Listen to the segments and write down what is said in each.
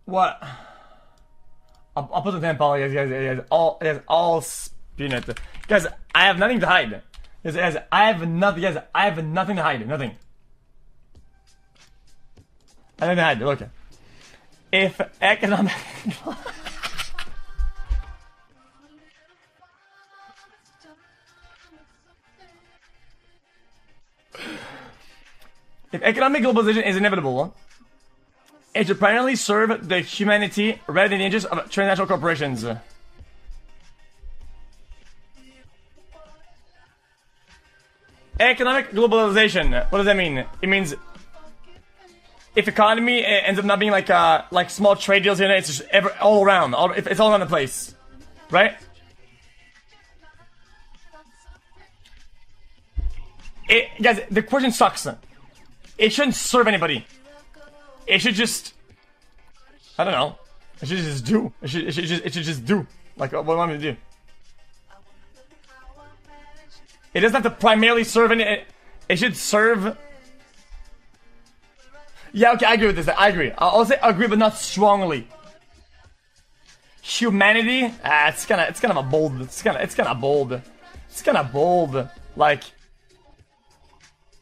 What? I'll put the 10 poly, guys. All peanut. Guys, I have nothing to hide. Guys, I have nothing. Guys, I have nothing to hide. Nothing. I have nothing to hide. Look. If economic. If economic globalization is inevitable, it should primarily serve the humanity rather than the interests of transnational corporations. Economic globalization. What does that mean? It means if economy ends up not being like small trade deals here, it's just all around. It's all around the place, right? Guys, the question sucks. It shouldn't serve anybody. It should just, I don't know. It should just do. It should just do. Like, what do you want me to do? It doesn't have to primarily serve any. It should serve. Yeah, okay, I agree with this. I agree. I'll say agree, but not strongly. Humanity. It's kind of a bold. It's kind of bold. It's kind of bold. Like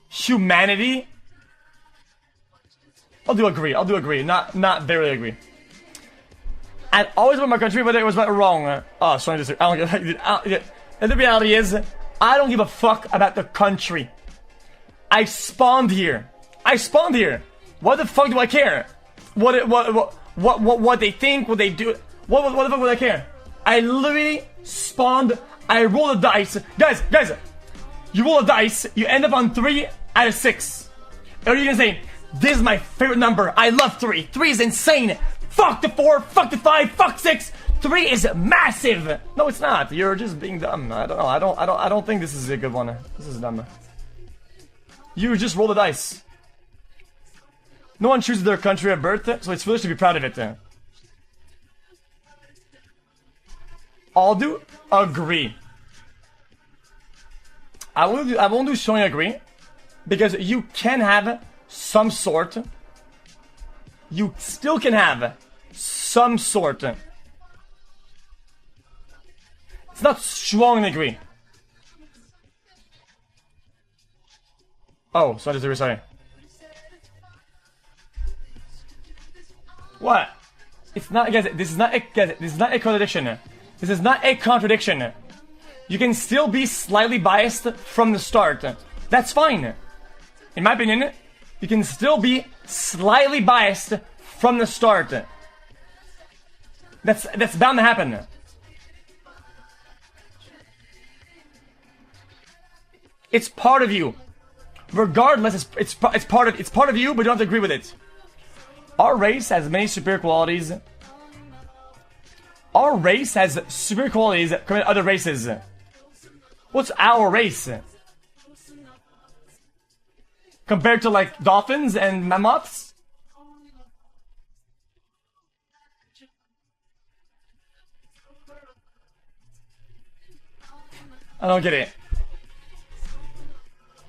humanity. I'll do agree. Not very agree. I always want my country, but it was wrong. Oh, sorry, I don't get. And the reality is, I don't give a fuck about the country. I spawned here. What the fuck do I care? What they think? What they do? What the fuck would I care? I literally spawned. I roll a dice, guys. You roll a dice. You end up on 3 out of 6. Or are you gonna say? This is my favorite number. I love 3. 3 is insane. Fuck the 4. Fuck the 5. Fuck 6. 3 is massive. No, it's not. You're just being dumb. I don't know. I don't think this is a good one. This is dumb. You just roll the dice. No one chooses their country of birth, so it's foolish to be proud of it. I'll do agree. I won't do strongly agree because you can have some sort. You still can have some sort. It's not strongly agree. Oh, sorry. What? It's not, guys. This is not a contradiction. This is not a contradiction. You can still be slightly biased from the start. That's fine. In my opinion, you can still be slightly biased from the start. That's bound to happen. It's part of you. Regardless, it's part of you, but you don't have to agree with it. Our race has many superior qualities. Our race has superior qualities compared to other races. What's our race? Compared to like dolphins and mammoths? I don't get it.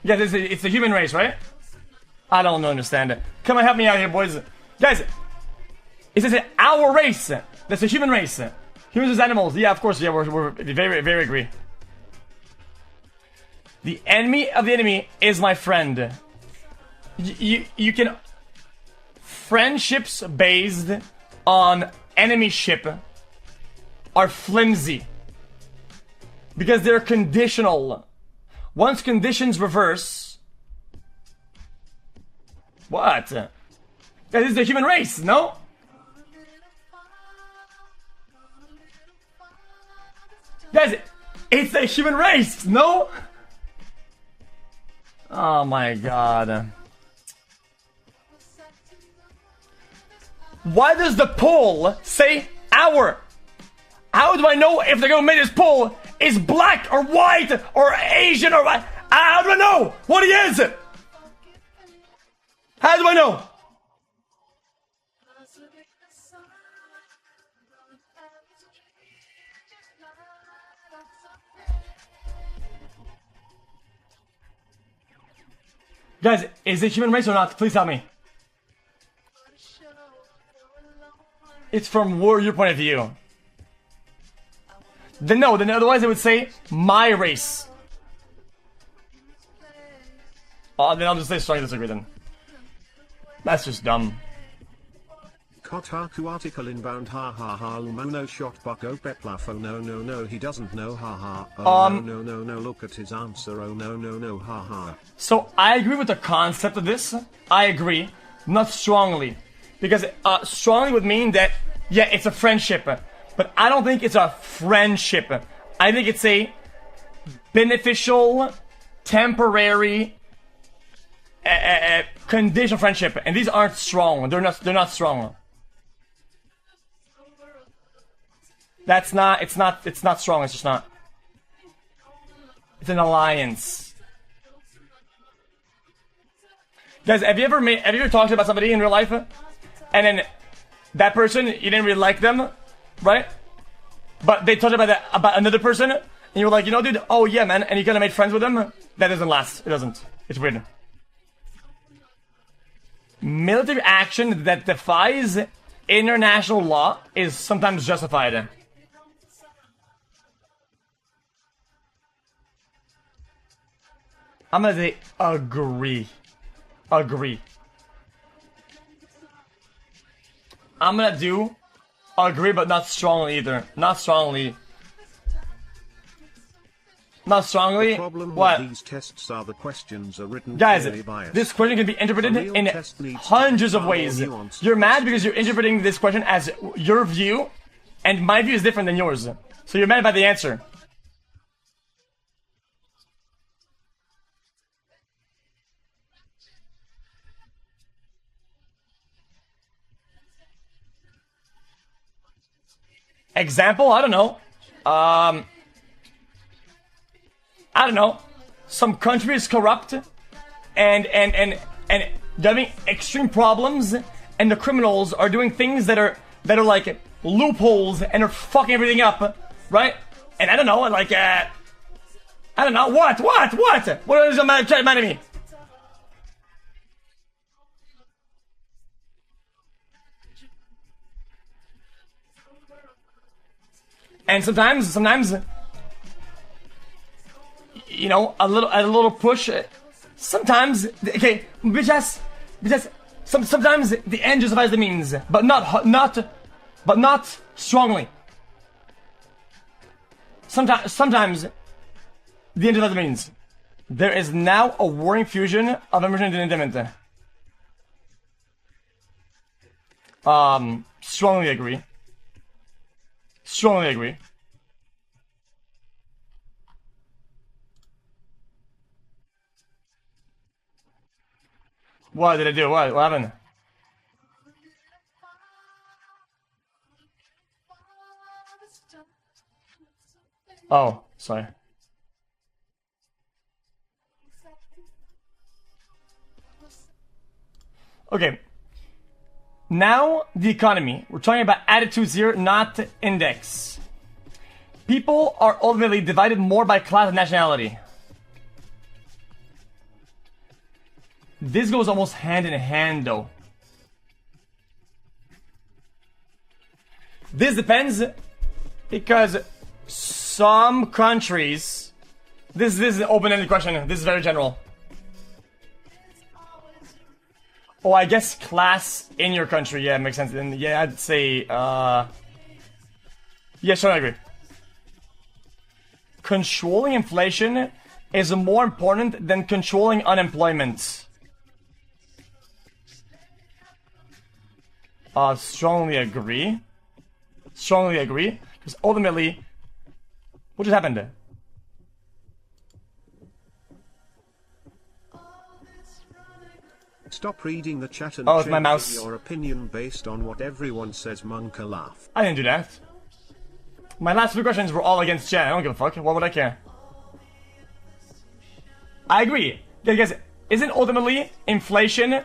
Yeah, it's the human race, right? I don't understand it. Come on, help me out here, boys. Guys, it says our race. That's the human race. Humans as animals. Yeah, of course. Yeah, we're very, very agree. The enemy of the enemy is my friend. You can... Friendships based on enemyship are flimsy. Because they're conditional. Once conditions reverse... What? This is the human race, no? Guys, it's the human race, no? Oh my god. Why does the poll say our? How do I know if they're gonna make this poll is black or white or Asian or what? How do I know what he is? How do I know? Guys, is it human race or not? Please tell me. It's from your point of view. Then no, then otherwise they would say my race. Then I'll just say strongly disagree then. That's just dumb. Kotaku article inbound ha ha ha Umono shot Bucko Peplaf oh no he doesn't know ha ha oh no look at his answer oh no ha ha. So I agree with the concept of this. I agree. Not strongly. Because strongly would mean that, yeah, it's a friendship. But I don't think it's a friendship. I think it's a beneficial, temporary, conditional friendship. And these aren't strong. They're not strong. It's not strong, it's just not. It's an alliance. Guys, have you ever talked about somebody in real life, and then that person, you didn't really like them, right? But they told you about another person, and you were like, you know, dude, oh yeah, man, and you kind of made friends with them? That doesn't last. It doesn't. It's weird. Military action that defies international law is sometimes justified. I'm gonna say agree. Agree. I'm gonna do agree, but not strongly either. Not strongly. Not strongly. The problem what? With these tests are the questions are written Guys, biased. this question can be interpreted in hundreds of ways. You're mad because you're interpreting this question as your view, and my view is different than yours. So you're mad about the answer. Example? I don't know. I don't know. Some country is corrupt, and they're having extreme problems, and the criminals are doing things that are like loopholes and are fucking everything up, right? And I don't know, like I don't know what is the man trying to me? And sometimes, you know, a little push. Sometimes, okay, sometimes the end justifies the means, but not strongly. Sometimes the end justifies the means. There is now a warring fusion of emergent and indemnity. Strongly agree. Strongly agree. What did I do? What happened? Oh, sorry. Okay. Now, the economy. We're talking about attitudes here, not index. People are ultimately divided more by class and nationality. This goes almost hand in hand, though. This depends, because some countries... This is an open-ended question. This is very general. Oh, I guess class in your country, yeah, makes sense. And yeah, I'd say, yeah, sure, I agree. Controlling inflation is more important than controlling unemployment. Strongly agree. Strongly agree. Because ultimately, what just happened? Stop reading the chat and oh, it's my mouse. Your opinion based on what everyone says. Monka laugh. I didn't do that. My last few questions were all against chat. I don't give a fuck. Why would I care? I agree. Because isn't ultimately inflation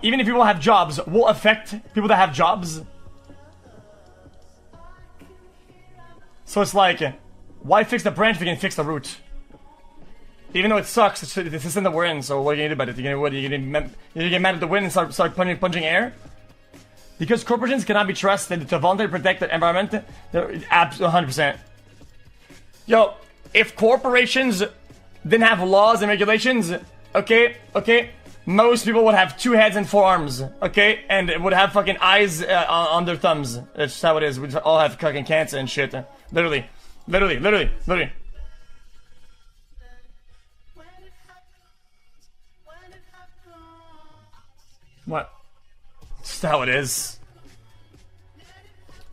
even if people have jobs, will affect people that have jobs? So it's like, why fix the branch if you can fix the root? Even though it sucks, it's the system that we're in, so what are you gonna do about it? You're gonna get mad at the wind and start punching air? Because corporations cannot be trusted to voluntarily protect the environment, they're absolutely 100%. Yo, if corporations didn't have laws and regulations, okay, most people would have 2 heads and 4 arms, okay, and would have fucking eyes on their thumbs. That's just how it is. We all have fucking cancer and shit. Literally. What? Just how it is.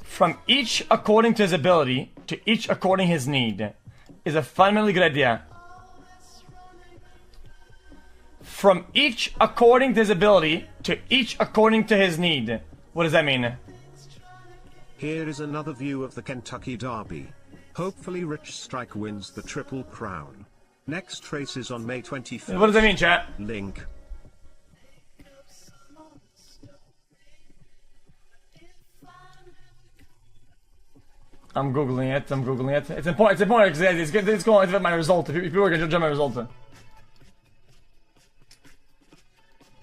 From each according to his ability, to each according his need, is a fundamentally good idea. From each according to his ability, to each according to his need. What does that mean? Here is another view of the Kentucky Derby. Hopefully Rich Strike wins the Triple Crown. Next race is on May 25th. What does that mean, chat? Link. I'm googling it. It's important because it's going to affect my result. If people are going to judge my result.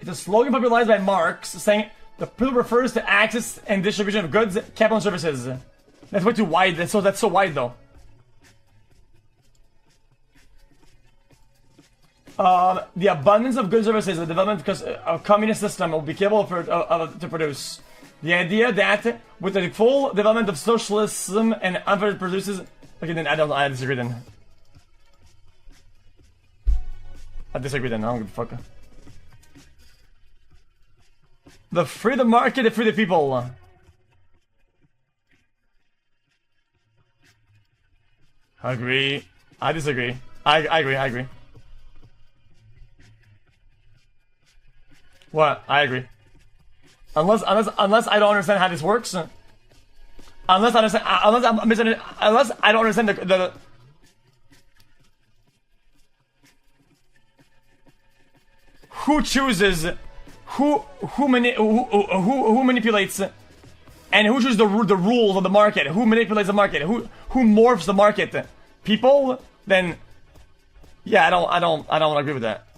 It's a slogan popularized by Marx saying the pill refers to access and distribution of goods, capital, and services. That's way too wide. That's so wide though. The abundance of goods and services, the development because a communist system will be capable to produce. The idea that with the full development of socialism and unfettered produces. Okay, then I disagree then. I disagree then. I don't give a fuck. The free the market, the free the people. I agree. I disagree. I agree. What? I agree. Unless I don't understand how this works. Unless I don't understand the who chooses, who manipulates, and who chooses the rules of the market. Who manipulates the market? Who morphs the market? People? Then, yeah, I don't agree with that.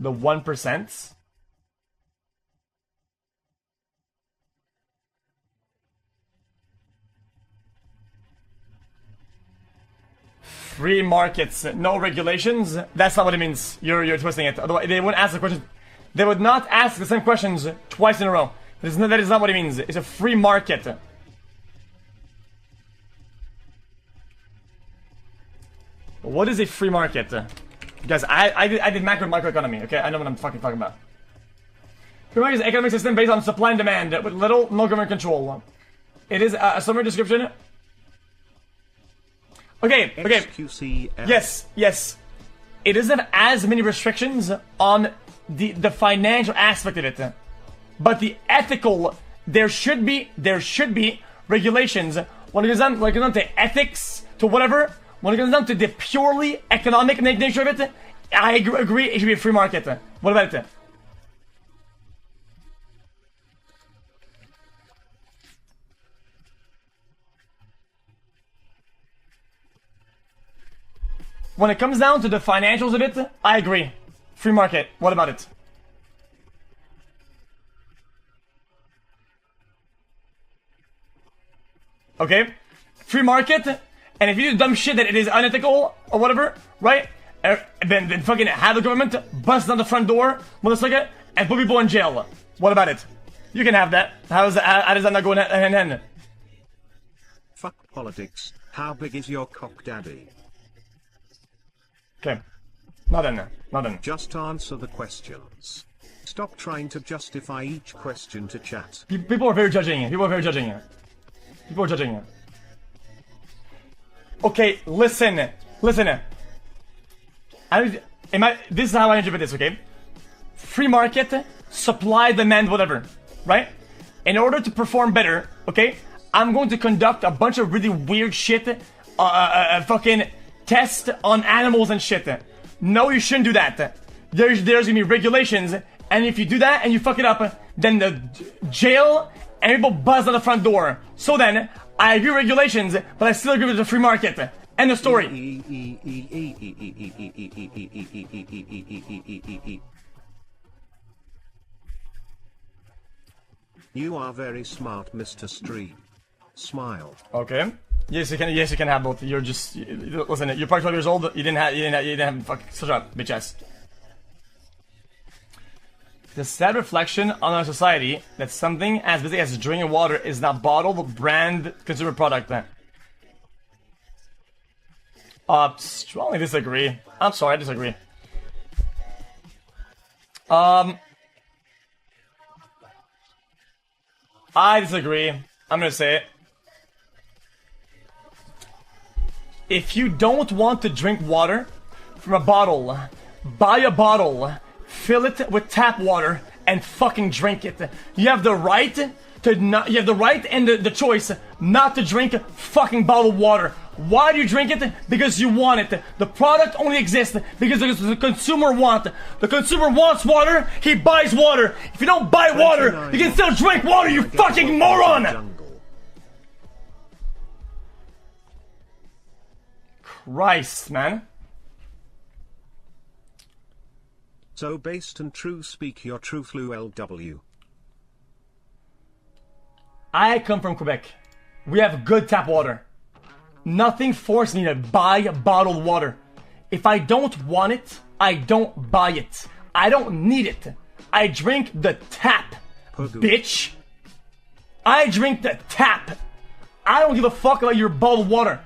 The 1%. Free markets, no regulations. That's not what it means. You're twisting it. Otherwise, they wouldn't ask the question. They would not ask the same questions twice in a row. That is not what it means. It's a free market. What is a free market? Guys, I did microeconomy, okay? I know what I'm fucking talking about. Free market is an economic system based on supply and demand with little, no government control. It is a summary description. Okay. xQc. Yes. It doesn't have as many restrictions on the financial aspect of it. But the ethical, there should be regulations. When it comes down to ethics, to whatever, when it comes down to the purely economic nature of it, I agree it should be a free market. What about it? When it comes down to the financials of it, I agree. Free market. What about it? Okay? Free market, and if you do dumb shit that it is unethical or whatever, right? Then fucking have the government bust down the front door, motherfucker, and put people in jail. What about it? You can have that. How does that not go hand in hand? Fuck politics. How big is your cock daddy? Okay. Not in. Just answer the questions. Stop trying to justify each question to chat. People are very judging. Okay, listen. This is how I interpret this, okay? Free market, supply, demand, whatever, right? In order to perform better, okay, I'm going to conduct a bunch of really weird shit, fucking test on animals and shit. No, you shouldn't do that. There's gonna be regulations, and if you do that and you fuck it up, then the jail and people buzz on the front door. So then, I agree with regulations, but I still agree with the free market. End of story. You are very smart, Mr. Stream. Smile. Okay. Yes, you can. Yes, you can have both. You're just listen. You're probably 12 years old. You didn't have. Fuck. Shut up, bitch ass. The sad reflection on our society that something as basic as drinking water is not bottled brand consumer product. Then. Strongly disagree. I'm sorry, I disagree. I disagree. I'm gonna say it. If you don't want to drink water from a bottle, buy a bottle, fill it with tap water, and fucking drink it. You have the right to not. You have the right and the choice not to drink fucking bottled water. Why do you drink it? Because you want it. The product only exists because the consumer wants it. The consumer wants water, he buys water. If you don't buy water, you can still drink water, you fucking moron! Christ, man. So based and true, speak your truth, LW. I come from Quebec. We have good tap water. Nothing forced me to buy bottled water. If I don't want it, I don't buy it. I don't need it. I drink the tap, bitch. I drink the tap. I don't give a fuck about your bottled water.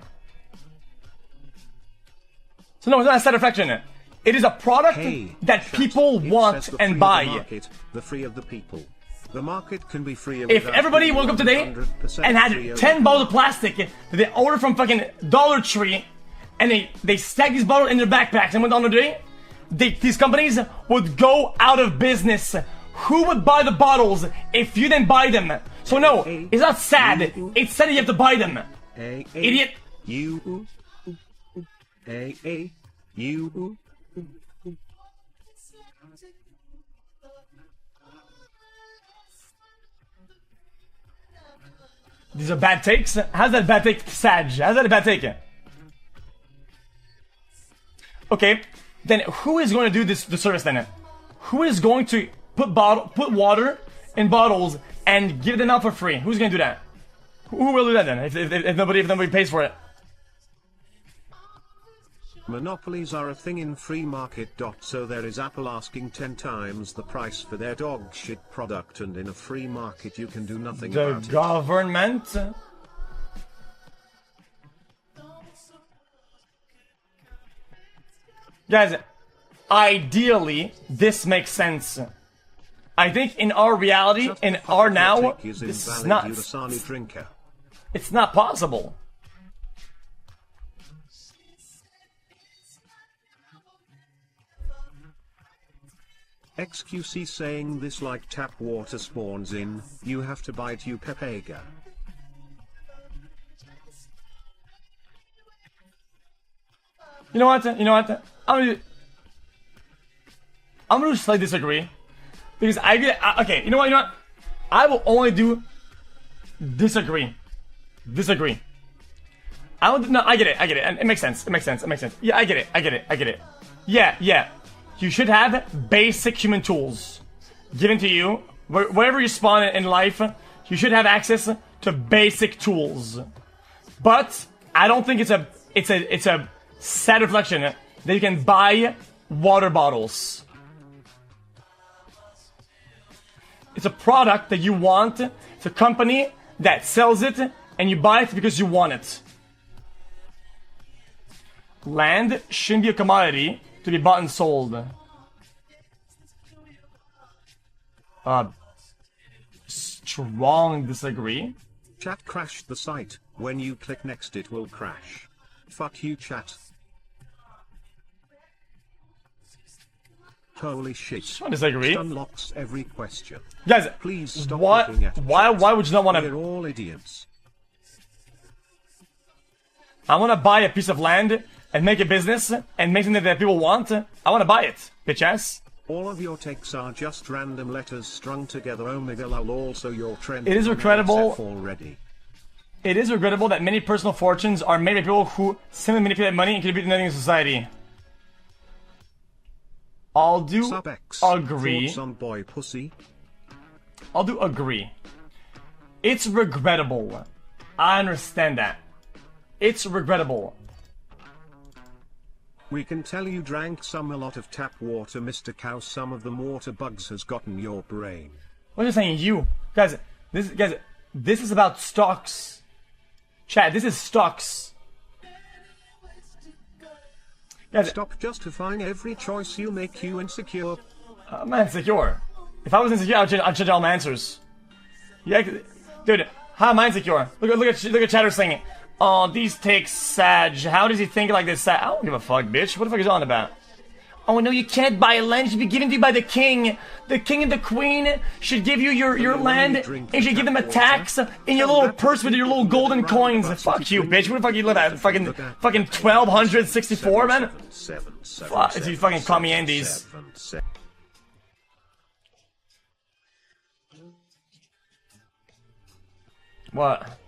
So no, it's not a satisfaction. It is a product that people want and buy. Market, the free of the people. The market can be free. If everybody woke up today and had 10 bottles of plastic that they ordered from fucking Dollar Tree, and they stacked these bottles in their backpacks and went on their day, these companies would go out of business. Who would buy the bottles if you didn't buy them? So no, it's not sad. It's sad that you have to buy them. Idiot. These are bad takes? How's that bad take, Sag? How's that a bad take? Okay, then who is going to do the service then? Who is going to put water in bottles and give them out for free? Who's going to do that? Who will do that then? If nobody pays for it? Monopolies are a thing in free market. So there is Apple asking 10 times the price for their dog shit product, and in a free market you can do nothing about it. The government? Guys, ideally, this makes sense. I think in our reality, in our now, this is not... It's not possible. xQc saying this like tap water spawns in, you have to buy it, you pepega. You know what? I'm gonna slightly disagree. Because okay, you know what? I will only do disagree. I get it. And it makes sense. Yeah, I get it. Yeah. You should have basic human tools given to you. Wherever you spawn in life, you should have access to basic tools. But I don't think it's a sad reflection that you can buy water bottles. It's a product that you want. It's a company that sells it, and you buy it because you want it. Land shouldn't be a commodity to be bought and sold. Strong disagree. Chat crashed the site. When you click next it will crash. Fuck you, chat. Holy shit. Strong disagree. It unlocks every question. Guys, please stop looking at why would you not want to... We're all idiots. I want to buy a piece of land and make a business and make something that people want. I want to buy it, bitch ass. All of your takes are just random letters strung together. Omega lol. Also your trend. It is regrettable already. It is regrettable that many personal fortunes are made by people who simply manipulate money and contribute to nothing in society. I'll do agree. On boy pussy. I'll do agree. It's regrettable. I understand that. It's regrettable. We can tell you drank a lot of tap water, Mr. Cow. Some of them water bugs has gotten your brain. What are you saying, you? Guys, this is about stocks. Chat, this is stocks. Guys, stop justifying every choice you make you insecure. I'm not insecure. If I was insecure, I'd change all my answers. Yeah, dude, how am I insecure? Look at Chatter saying, "Oh, these takes Sag. How does he think like this?" I don't give a fuck, bitch. What the fuck is he on about? Oh no, you can't buy land. It should be given to you by the king. The king and the queen should give you your land, and you should give them a tax in your little purse with your little golden coins. Fuck you, bitch. Where the fuck you live at? Fucking 1264, man. Fuck, if you fucking call me Andes. What?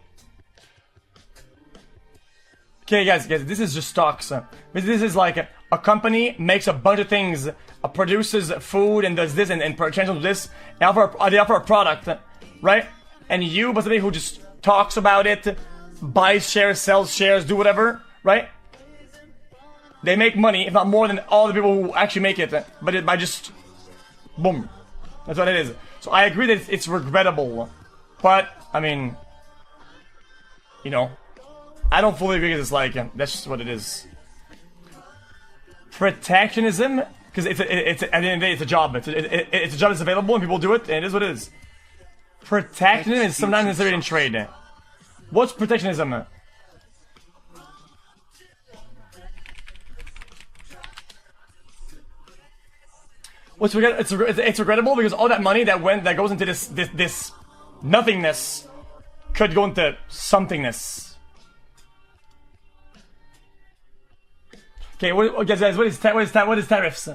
Okay, guys, this is just stocks. This is like a company makes a bunch of things, produces food and does this and transforms this. They offer a product, right? And you, but somebody who just talks about it, buys shares, sells shares, do whatever, right? They make money, if not more than all the people who actually make it, but by just boom. That's what it is. So I agree that it's regrettable, but I mean, you know, I don't fully agree with this. Like, that's just what it is. Protectionism, because it's at the end of the day, it's a job. It's a job that's available and people do it, and it is what it is. Protectionism is sometimes necessary in trade. What's protectionism? It's regrettable because all that money that goes into this nothingness could go into somethingness. Okay, guys, what is tariffs?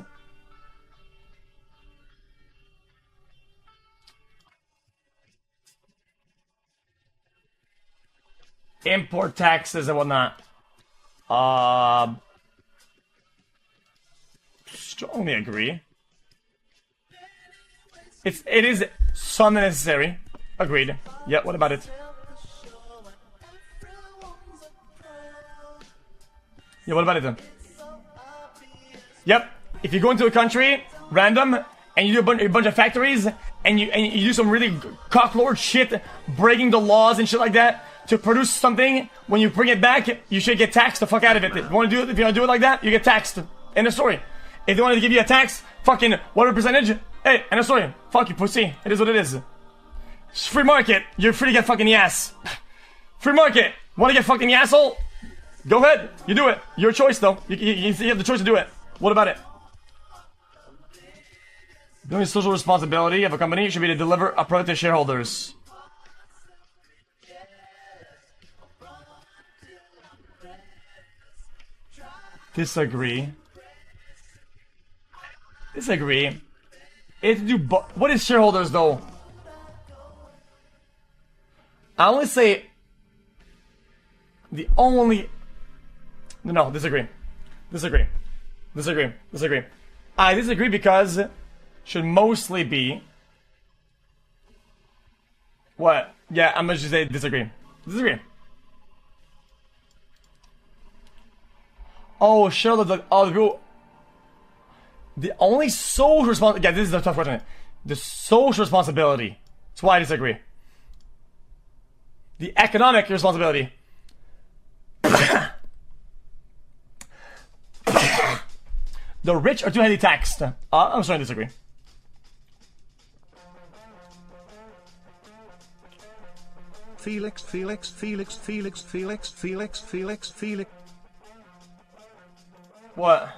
Import taxes and whatnot. Strongly agree. It is something necessary. Agreed. Yeah, what about it? Yeah, what about it then? Yep. If you go into a country, random, and you do a bunch of factories, and you do some really cocklord shit, breaking the laws and shit like that, to produce something, when you bring it back, you should get taxed the fuck out of it. If you want to do it like that, you get taxed. End of story. If they wanted to give you a tax, fucking whatever percentage, hey, end of story. Fuck you, pussy. It is what it is. It's free market. You're free to get fucking the ass. Free market. Want to get fucking the asshole? Go ahead. You do it. Your choice, though. You have the choice to do it. What about it? The only social responsibility of a company should be to deliver a product to shareholders. Disagree. It's do what is shareholders though? I only say the only. No, disagree. I disagree because should mostly be what? Yeah, I'm gonna just say disagree. Oh, sure. The people. The only social responsibility. Yeah, this is a tough question. The social responsibility. That's why I disagree. The economic responsibility. The rich are too heavily taxed. I'm sorry to disagree. Felix. What?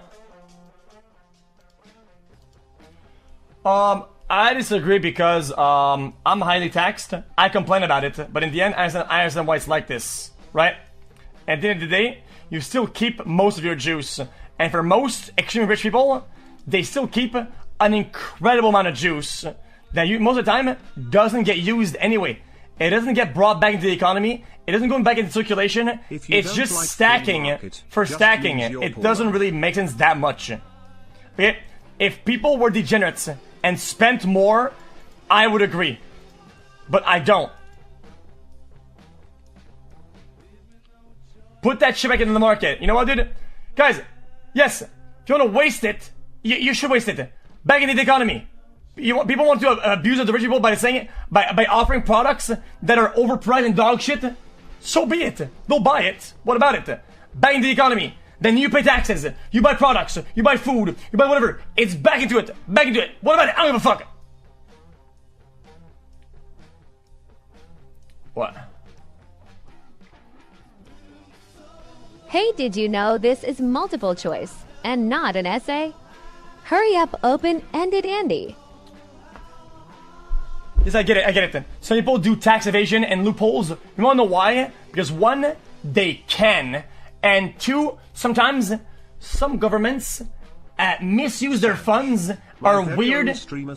I disagree because I'm highly taxed. I complain about it, but in the end, I understand why it's like this, right? At the end of the day, you still keep most of your juice, and for most extremely rich people, they still keep an incredible amount of juice that most of the time doesn't get used anyway. It doesn't get brought back into the economy. It doesn't go back into circulation. It's just like stacking for stacking. It doesn't really make sense that much. Okay? If people were degenerates and spent more, I would agree. But I don't. Put that shit back into the market. You know what, dude? Guys, yes, if you want to waste it, you should waste it. Back into the economy. People want to abuse of the rich people by saying by offering products that are overpriced and dog shit. So be it. They'll buy it. What about it? Back into the economy. Then you pay taxes. You buy products. You buy food. You buy whatever. It's back into it. Back into it. What about it? I don't give a fuck. What? Hey, did you know this is multiple choice and not an essay? Hurry up, open-ended Andy. Yes, I get it then. Some people do tax evasion and loopholes. You wanna know why? Because one, they can. And two, sometimes some governments misuse their funds, are weird,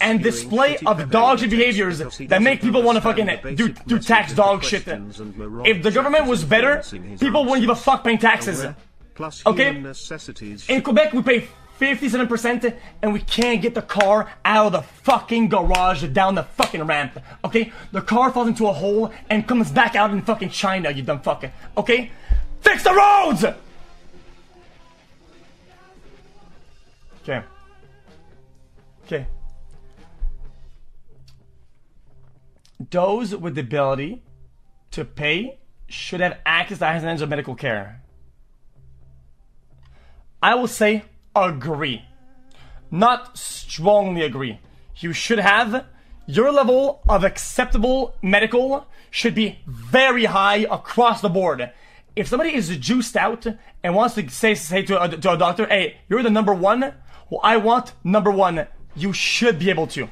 and display of dog shit behaviors that make people want to fucking do tax dog shit. If the government was better, people wouldn't give a fuck paying taxes. Okay? In Quebec, we pay 57% and we can't get the car out of the fucking garage down the fucking ramp. Okay? The car falls into a hole and comes back out in fucking China, you dumb fucker. Okay? Fix the roads! Okay. Okay. Those with the ability to pay should have access to high standards of medical care. I will say agree. Not strongly agree. You should have your level of acceptable medical should be very high across the board. If somebody is juiced out and wants to say to a doctor, hey, you're the number one, well, I want number one. You should be able to.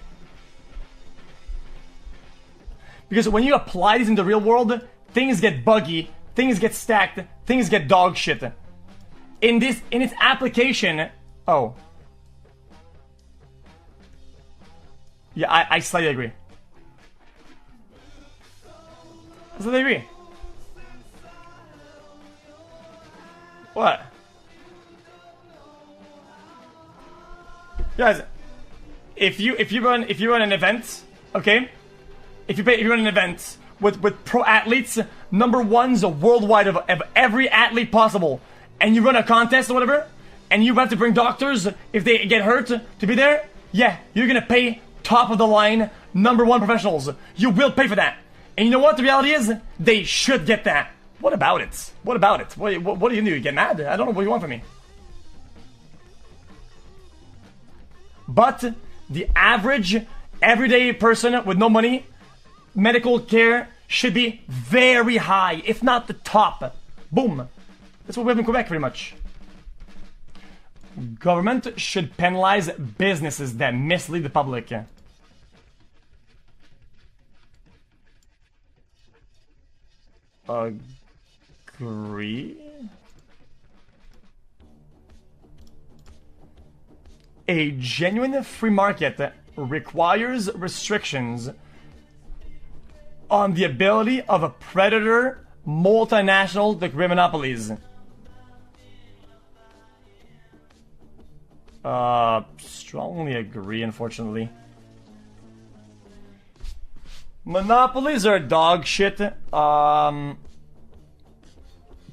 Because when you apply these in the real world, things get buggy, things get stacked, things get dog shit. In its application, oh. Yeah, I slightly agree. I slightly agree. What? Guys, if you run an event, okay? If you run an event with pro athletes, number ones worldwide of every athlete possible, and you run a contest or whatever, and you have to bring doctors if they get hurt to be there, yeah, you're gonna pay top of the line, number one professionals. You will pay for that. And you know what the reality is? They should get that. What about it? What about it? What do you do? You get mad? I don't know what you want from me. But the average, everyday person with no money, medical care should be very high, if not the top. Boom. That's what we have in Quebec, pretty much. Government should penalize businesses that mislead the public. Agree. A genuine free market requires restrictions on the ability of a predator multinational to create monopolies. Strongly agree, unfortunately. Monopolies are dog shit,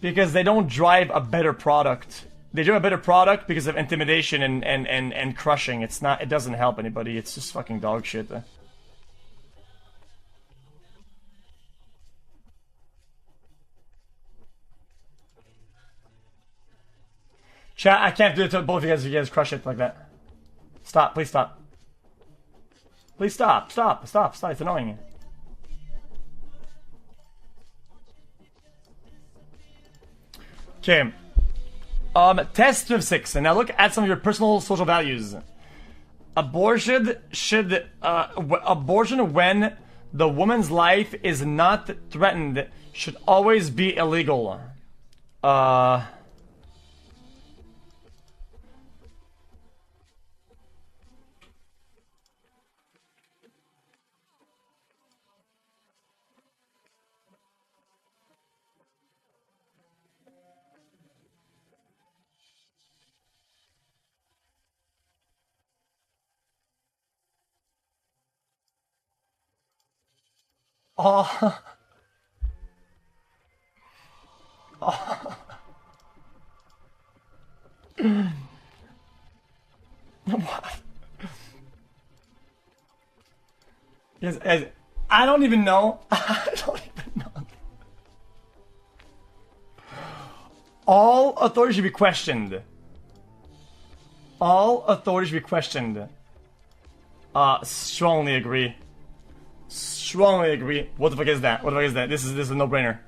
because they don't drive a better product. They do a better product because of intimidation and crushing. It doesn't help anybody. It's just fucking dog shit. Chat, I can't do it to both of you guys if you guys crush it like that. Stop, please stop. Please stop, stop, it's annoying. Okay. Test 6. And now look at some of your personal social values. Abortion when the woman's life is not threatened should always be illegal. Oh. Oh. What? Yes, I don't even know. I don't even know. All authority should be questioned. All authority should be questioned. Strongly agree. Strongly agree. What the fuck is that? What the fuck is that? This is a no-brainer.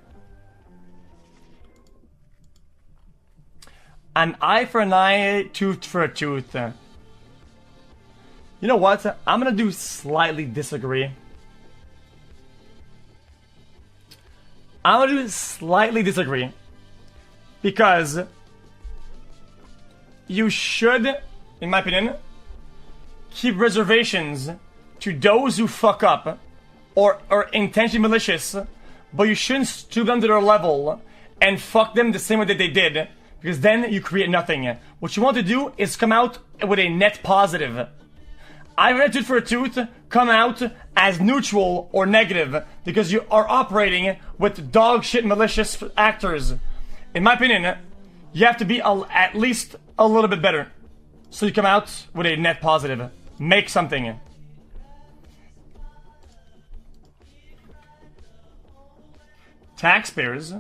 An eye for an eye, tooth for a tooth. You know what? I'm gonna do slightly disagree. I'm gonna do slightly disagree. Because you should, in my opinion, keep reservations to those who fuck up or are intentionally malicious, but you shouldn't stoop them to their level and fuck them the same way that they did, because then you create nothing. What you want to do is come out with a net positive. I read tooth for a tooth, come out as neutral or negative, because you are operating with dog shit malicious actors. In my opinion, you have to be at least a little bit better. So you come out with a net positive. Make something. Taxpayers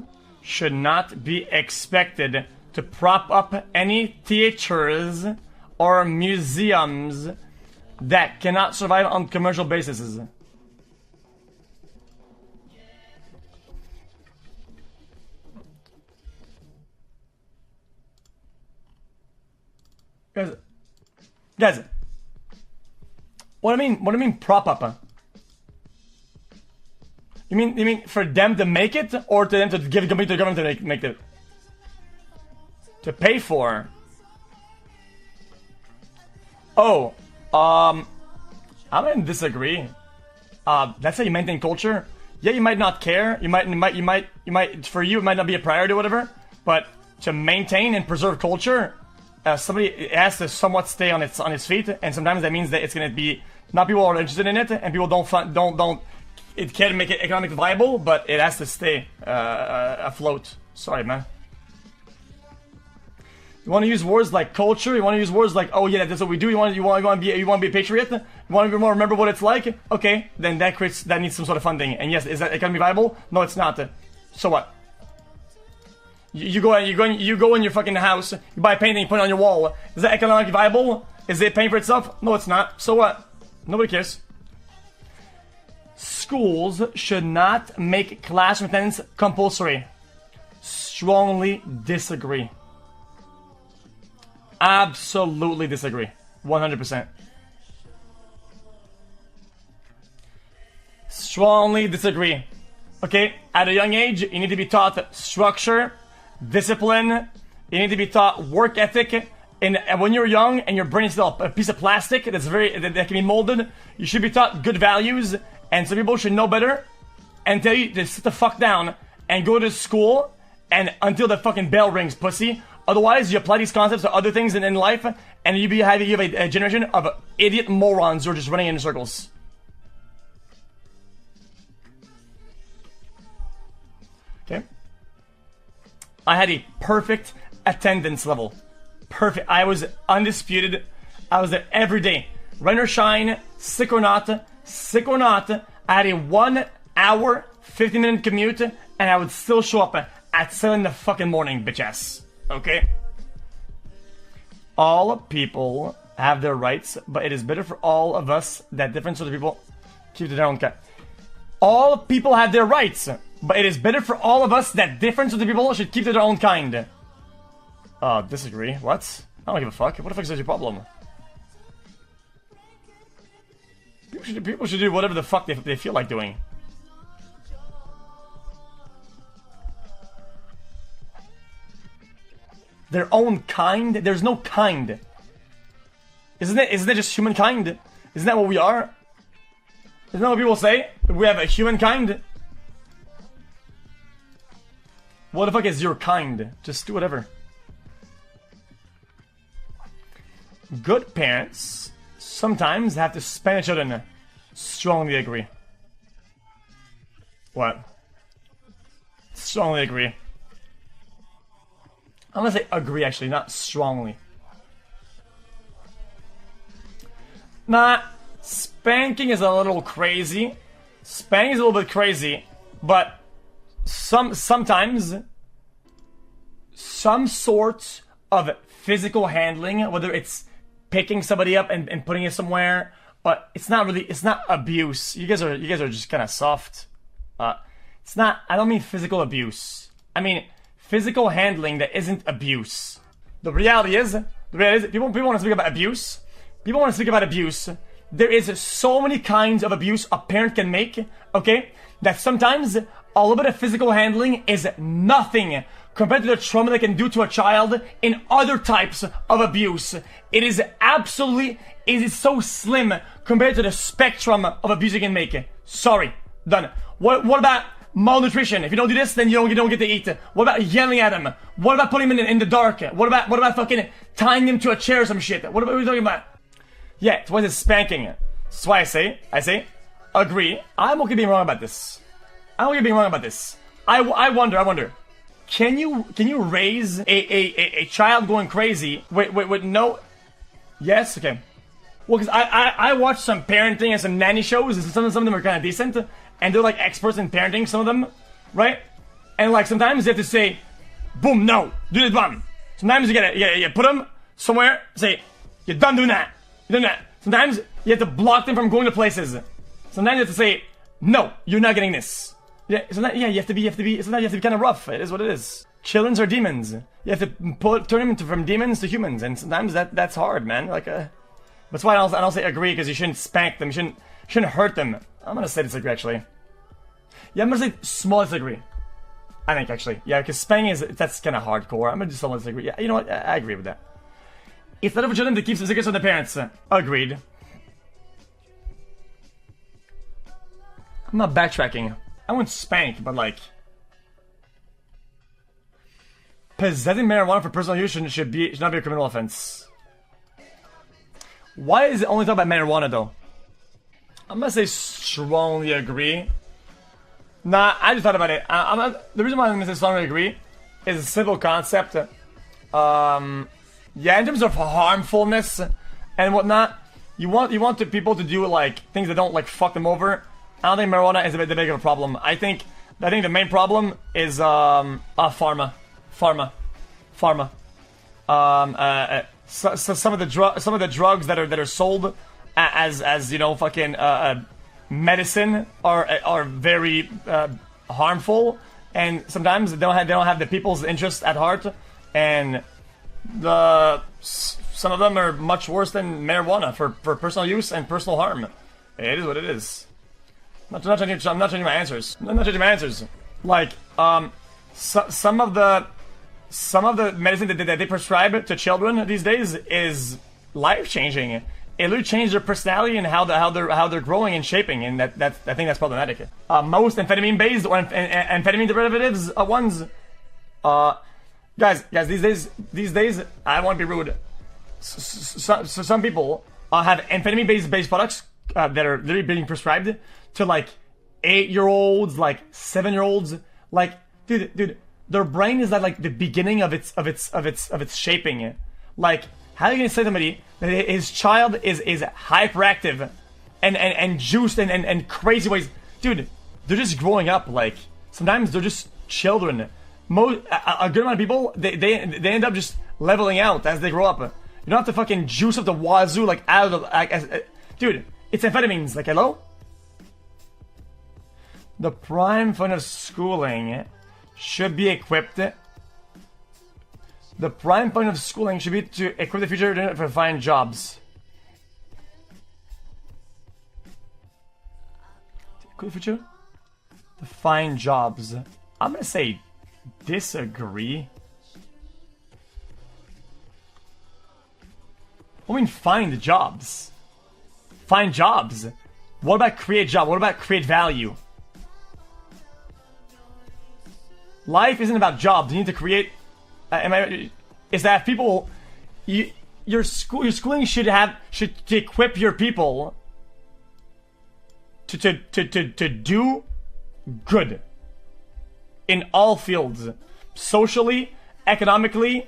should not be expected to prop up any theaters or museums that cannot survive on commercial basis. Guys, what do I mean prop up? You mean for them to make it, or to them to give company to the government to make it? To pay for? Oh, I'm gonna disagree. That's how you maintain culture. Yeah, you might not care. You might. For you, it might not be a priority or whatever. But to maintain and preserve culture, somebody has to somewhat stay on its feet, and sometimes that means that it's gonna be not people are interested in it, and people don't. It can make it economically viable, but it has to stay afloat. Sorry, man. You want to use words like culture? You want to use words like, oh yeah, that's what we do. You want to be a patriot? You want to remember what it's like? Okay, then that needs some sort of funding. And yes, is that economically viable? No, it's not. So what? You go in your fucking house, you buy a painting, you put it on your wall. Is that economically viable? Is it paying for itself? No, it's not. So what? Nobody cares. Schools should not make classroom attendance compulsory. Strongly disagree. Absolutely disagree. 100%. Strongly disagree. Okay, at a young age, you need to be taught structure, discipline. You need to be taught work ethic. And when you're young and your brain is still a piece of plastic that can be molded, you should be taught good values. And some people should know better and tell you to sit the fuck down and go to school and until the fucking bell rings, pussy. Otherwise, you apply these concepts to other things in life, and you have a generation of idiot morons who are just running in circles. Okay? I had a perfect attendance level. Perfect. I was undisputed. I was there every day. Rain or shine, sick or not, I had a 1 hour, 15-minute commute, and I would still show up at 7 in the fucking morning, bitch ass. Okay? All people have their rights, but it is better for all of us that different sort of people keep to their own kind. All people have their rights, but it is better for all of us that different sort of people should keep to their own kind. Disagree. What? I don't give a fuck. What the fuck is your problem? People should do whatever the fuck they feel like doing. Their own kind? There's no kind. Isn't it just humankind? Isn't that what we are? Isn't that what people say? We have a humankind? What the fuck is your kind? Just do whatever. Good parents sometimes have to spank their children. Strongly agree. What? Strongly agree. I'm gonna say agree, actually, not strongly. Nah, spanking is a little crazy. Spanking is a little bit crazy, but sometimes some sorts of physical handling, whether it's picking somebody up and putting it somewhere, but it's not abuse. You guys are just kind of soft. It's not. I don't mean physical abuse. I mean physical handling that isn't abuse. The reality is people want to speak about abuse. People want to speak about abuse. There is so many kinds of abuse a parent can make, okay? That sometimes a little bit of physical handling is nothing compared to the trauma they can do to a child in other types of abuse. It is so slim compared to the spectrum of abuse you can make. Sorry, done. What about malnutrition? If you don't do this, then you don't get to eat. What about yelling at him? What about putting him in the dark? What about fucking tying him to a chair or some shit? What are we talking about? Yeah, it's what is spanking. That's why I say, agree. I'm okay being wrong about this. I wonder. Can you raise a child going crazy with no? Yes, okay. Well, because I watched some parenting and some nanny shows, and some of them are kind of decent, and they're like experts in parenting. Some of them, right? And like sometimes you have to say, boom, no, do this, bomb. Sometimes you gotta put them somewhere. Say, you're done doing that. Sometimes you have to block them from going to places. Sometimes you have to say, no, you're not getting this. You have to be. Sometimes you have to be kind of rough. It is what it is. Children are demons. You have to turn them from demons to humans, and sometimes that's hard, man. That's why I don't say agree, because you shouldn't spank them. You shouldn't hurt them. I'm gonna say disagree, actually. Yeah, I'm gonna say small disagree. I think actually, yeah, because spanking that's kind of hardcore. I'm gonna do small disagree. Yeah, you know what? I agree with that. It's not for children to keep some secrets from their parents. Agreed. I'm not backtracking. I wouldn't spank, but like possessing marijuana for personal use should not be a criminal offense. Why is it only talking about marijuana though? I'm gonna say strongly agree. Nah, I just thought about it. The reason why I'm gonna say strongly agree is a simple concept. Yeah, in terms of harmfulness and whatnot, you want the people to do like things that don't like fuck them over. I don't think marijuana is a bit big of a problem. I think the main problem is pharma. So some of the drugs that are sold as you know fucking medicine are very harmful, and sometimes they don't have the people's interest at heart, and some of them are much worse than marijuana for personal use and personal harm. It is what it is. I'm not changing my answers. Like some of the medicine that they prescribe to children these days is life changing. It literally changed their personality and how they're growing and shaping, and I think that's problematic. Most amphetamine based or amphetamine derivatives ones. Guys, these days, I don't want to be rude. So some people have amphetamine based products that are literally being prescribed to like 8-year-olds, like 7-year-olds. Like, dude, their brain is at like the beginning of its shaping. Like, how are you gonna say to somebody that his child is hyperactive and juiced and crazy ways? Dude, they're just growing up. Like, sometimes they're just children. A good amount of people, they end up just leveling out as they grow up. You don't have to fucking juice up the wazoo like out of dude. It's amphetamines. Like, hello. The prime fund of schooling should be equipped. The prime point of schooling should be to equip the future for find jobs. Equip the future to find jobs. I'm gonna say disagree. I mean, find jobs. Find jobs. What about create job? What about create value? Life isn't about jobs. You need to create. Is that people? Your schooling should equip your people to do good in all fields, socially, economically,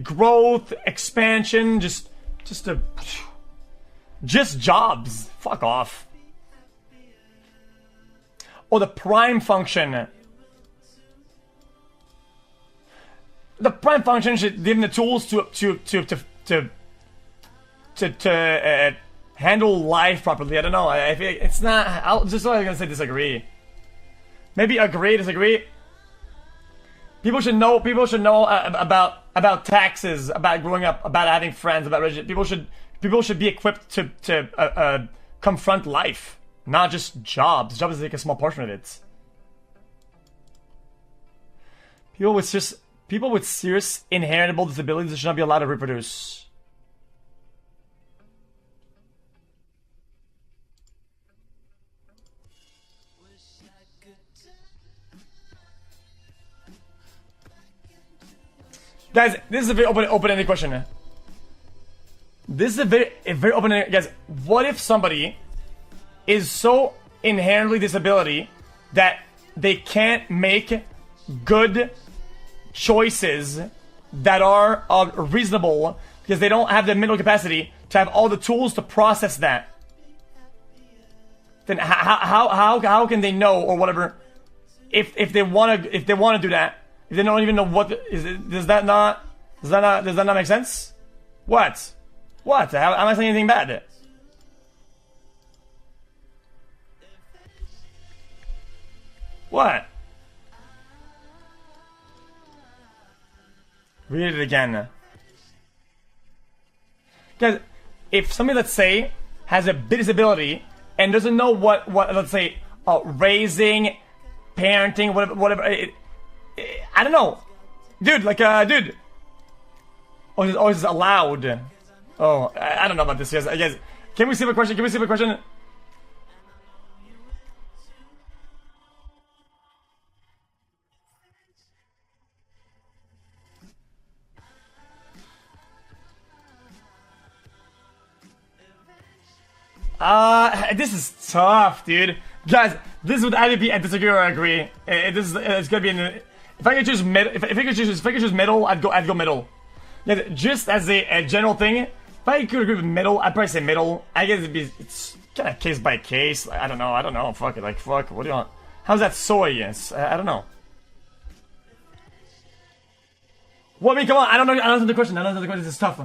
growth, expansion, just to Just jobs. Fuck off. Or the prime function. The prime function should give them the tools to handle life properly. I don't know. I feel like it's not. I'm gonna say disagree. Maybe agree, disagree. People should know. People should know about taxes, about growing up, about having friends, about religion. People should be equipped to confront life, not just jobs. Jobs is like a small portion of it. People with serious inheritable disabilities should not be allowed to reproduce. Guys, this is a very open-ended question. This is a very open-ended. Guys, what if somebody is so inherently disability that they can't make good choices that are reasonable because they don't have the mental capacity to have all the tools to process that? Then how can they know or whatever if they want to do that? If they don't even know what does that not make sense? What? How am I saying anything bad? What? Read it again. Guys, if somebody, let's say, has a disability and doesn't know what let's say, raising, parenting, whatever, I don't know. Dude, dude. Oh, it's allowed. Oh, I don't know about this, guys. Can we see a question? This is tough, dude. Guys, this would either be a disagree or agree. It's gonna be in the. If I could choose if I could choose middle, I'd go middle. Yeah, just as a general thing, if I could agree with middle, I'd probably say middle. I guess it's kind of case by case. I don't know. Fuck it. Fuck. What do you want? How's that soy? Yes. I don't know. What? I mean, come on. I don't know the question. This is tough.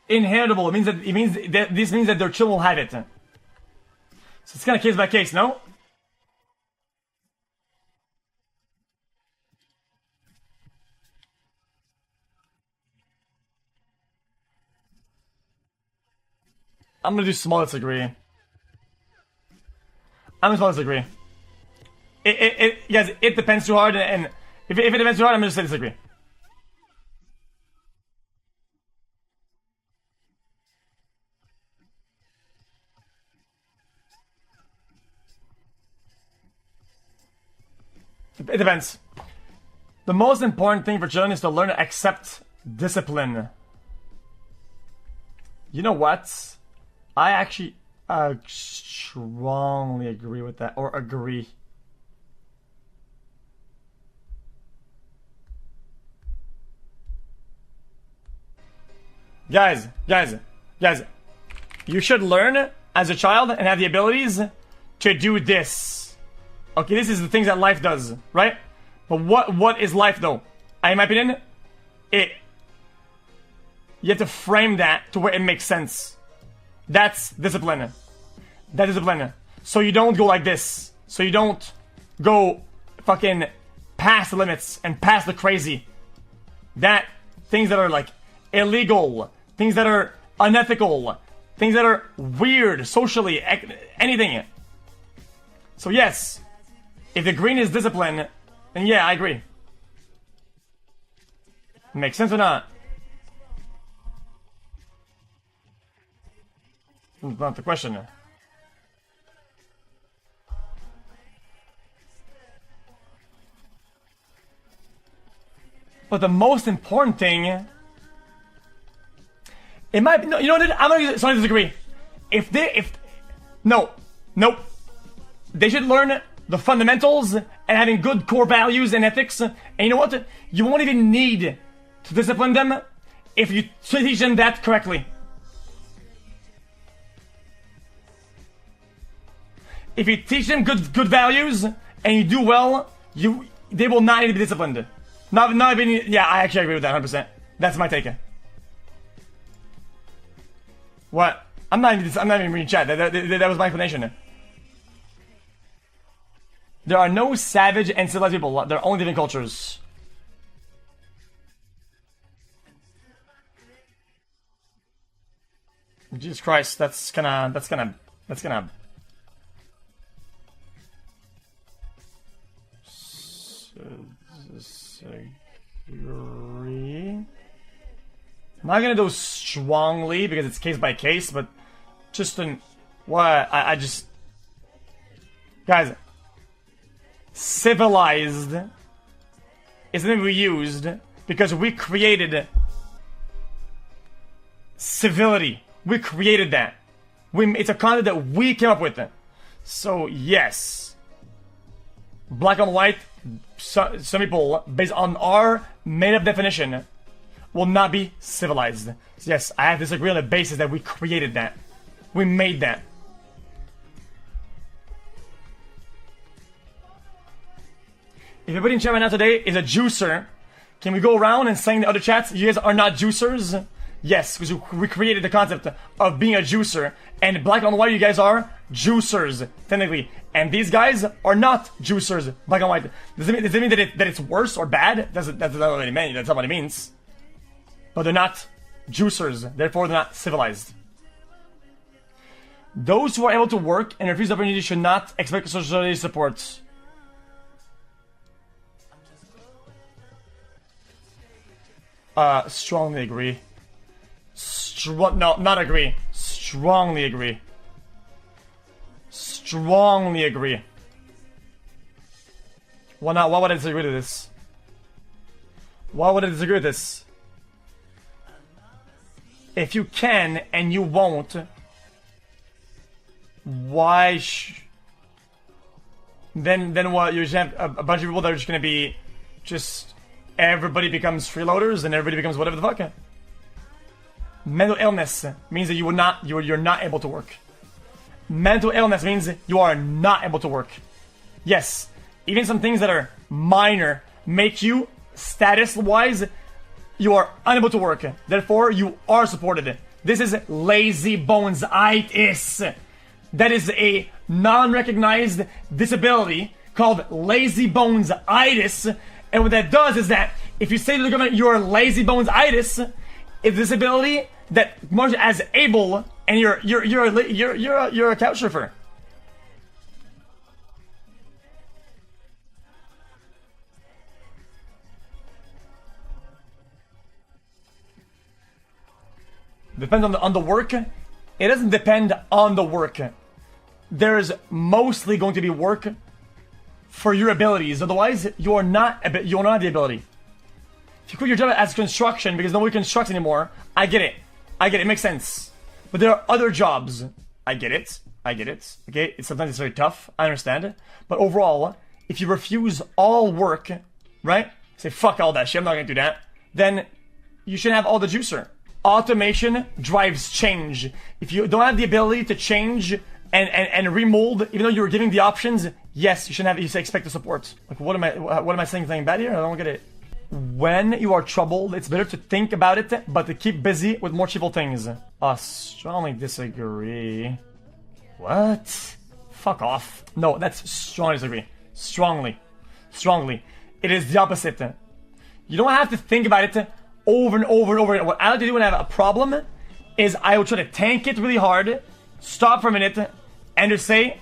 Inheritable. This means that their children will have it. So it's kind of case by case, no? I'm gonna do small disagree. Guys, it depends too hard, and if it depends too hard, I'm gonna just say disagree. It depends. The most important thing for children is to learn to accept discipline. You know what? I actually strongly agree with that, or agree. Guys, you should learn as a child and have the abilities to do this. Okay, this is the things that life does, right? But what is life though? In my opinion, you have to frame that to where it makes sense. That's discipline. That is discipline. So you don't go like this. So you don't go fucking past the limits and past the crazy. That things that are like illegal, things that are unethical, things that are weird socially, anything. So yes, if the green is discipline, then yeah, I agree. Makes sense or not? That's not the question. But the most important thing, it might be, no, you know what? I'm gonna disagree. No. Nope. They should learn the fundamentals and having good core values and ethics. And you know what? You won't even need to discipline them if you teach them that correctly. If you teach them good values and you do well, they will not need to be disciplined. Not even, yeah, I actually agree with that 100%. That's my take. What? I'm not even reading chat. That was my explanation. There are no savage and civilized people. There are only different cultures. Jesus Christ, that's gonna. Disagree. I'm not gonna do strongly because it's case by case, but just in what I just, guys, civilized is something we used because we created civility. We created that. It's a concept that we came up with. So yes, black and white. Some people, based on our made-up definition, will not be civilized. So yes, I have to disagree on the basis that we created that. We made that. If everybody in chat right now today is a juicer, can we go around and saying the other chats, you guys are not juicers? Yes, because we created the concept of being a juicer. And black and white, you guys are juicers, technically. And these guys are not juicers, black and white. Does it mean that it's worse or bad? That's not what it means. That's not what it means. But they're not juicers, therefore they're not civilized. Those who are able to work and refuse the opportunity should not expect society support. Strongly agree. No, not agree. Strongly agree. Strongly agree. Why not? Why would I disagree with this? Why would I disagree with this? If you can and you won't, why then what? You just have a bunch of people that are just gonna be just everybody becomes freeloaders and everybody becomes whatever the fuck. Mental illness means that you're not able to work. Mental illness means you are not able to work. Yes, even some things that are minor make you, status-wise, you are unable to work. Therefore, you are supported. This is lazy bones-itis. That is a non-recognized disability called lazy bones-itis. And what that does is that if you say to the government you're lazy bones-itis, it's a disability that marks you as able, and you're a couch surfer. Depends on the work. It doesn't depend on the work. There's mostly going to be work for your abilities. Otherwise, you're not the ability. If you quit your job as construction because nobody constructs anymore, I get it. It makes sense. But there are other jobs. I get it. Okay, sometimes it's very tough. I understand. But overall, if you refuse all work, right? Say fuck all that shit. I'm not gonna do that. Then you should have all the juicer. Automation drives change. If you don't have the ability to change and remold, even though you're giving the options, yes, you shouldn't have. You should expect the support. Like, what am I saying? Something bad here? I don't get it. When you are troubled, it's better to think about it, but to keep busy with more trivial things. Strongly disagree. What? Fuck off. No, that's strongly disagree. Strongly. It is the opposite. You don't have to think about it over and over and over. What I like to do when I have a problem is I will try to tank it really hard, stop for a minute, and just say,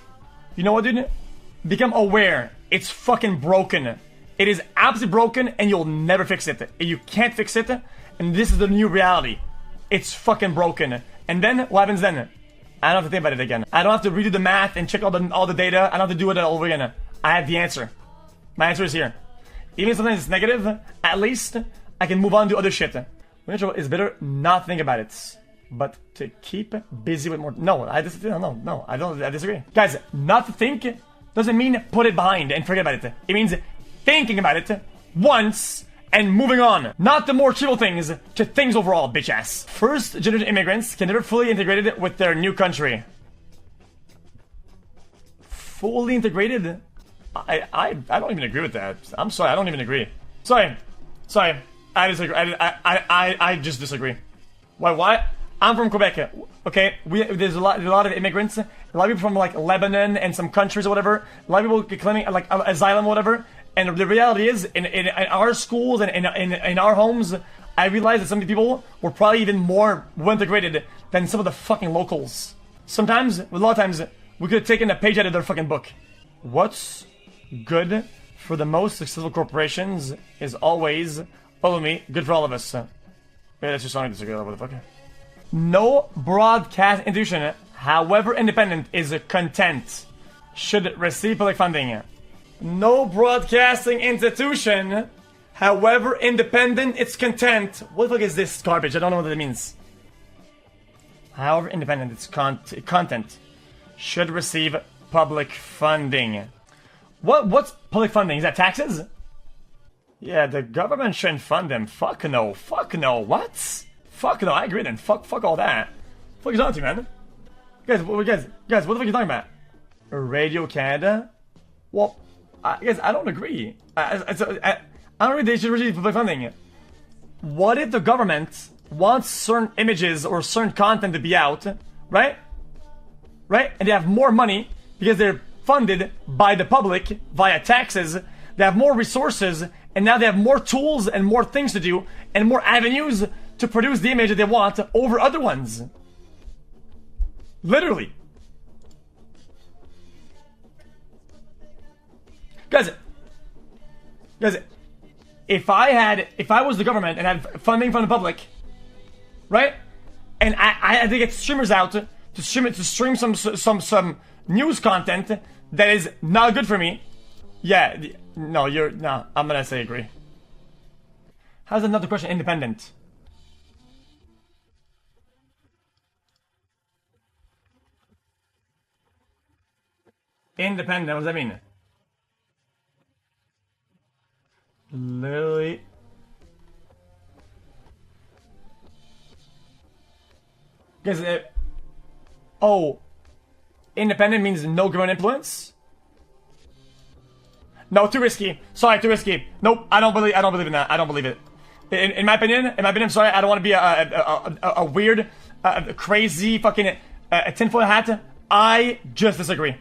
you know what, dude? Become aware. It's fucking broken. It is absolutely broken, and you'll never fix it. You can't fix it, and this is the new reality. It's fucking broken. And then, what happens then? I don't have to think about it again. I don't have to redo the math and check all the data. I don't have to do it all over again. I have the answer. My answer is here. Even if sometimes it's negative, at least I can move on to other shit. When you're in trouble, it's better not think about it. but to keep busy with more. No, I disagree. No, I don't. I disagree, guys. Not to think doesn't mean put it behind and forget about it. It means thinking about it once and moving on. Not the more trivial things to things overall, bitch ass. First generation immigrants can never fully integrated with their new country. Fully integrated? I don't even agree with that. I'm sorry, I don't even agree. Sorry, I disagree. I just disagree. Why? I'm from Quebec. Okay, there's a lot of immigrants. A lot of people from like Lebanon and some countries or whatever. A lot of people claiming like asylum or whatever. And the reality is, in our schools and in our homes, I realize that some of the people were probably even more well integrated than some of the fucking locals. Sometimes, a lot of times, we could have taken a page out of their fucking book. What's good for the most successful corporations is always, follow me, good for all of us. Yeah, that's just something to disagree with, motherfucker. No broadcast institution, however independent, is content, should receive public funding. No broadcasting institution, however independent its content. What the fuck is this garbage? I don't know what that means. However independent its content should receive public funding. What's public funding? Is that taxes? Yeah, the government shouldn't fund them. Fuck no. What? Fuck no, I agree then. Fuck all that. What are you talking to, man? Guys, what the fuck are you talking about? Radio Canada? Well, guys, I don't agree. I don't agree they should receive public funding. What if the government wants certain images or certain content to be out, right? Right? And they have more money because they're funded by the public via taxes. They have more resources, and now they have more tools and more things to do and more avenues to produce the image that they want over other ones. Literally. Guys, if I was the government and had funding from the public, right? And I had to get streamers out to stream some news content that is not good for me. Yeah, no, I'm gonna say agree. How's another question independent? Independent, what does that mean? Literally. Guys, independent means no government influence? No, too risky. Sorry, too risky. Nope, I don't believe in that. I don't believe it. In my opinion, sorry, I don't want to be a weird, crazy fucking tinfoil hat. I just disagree.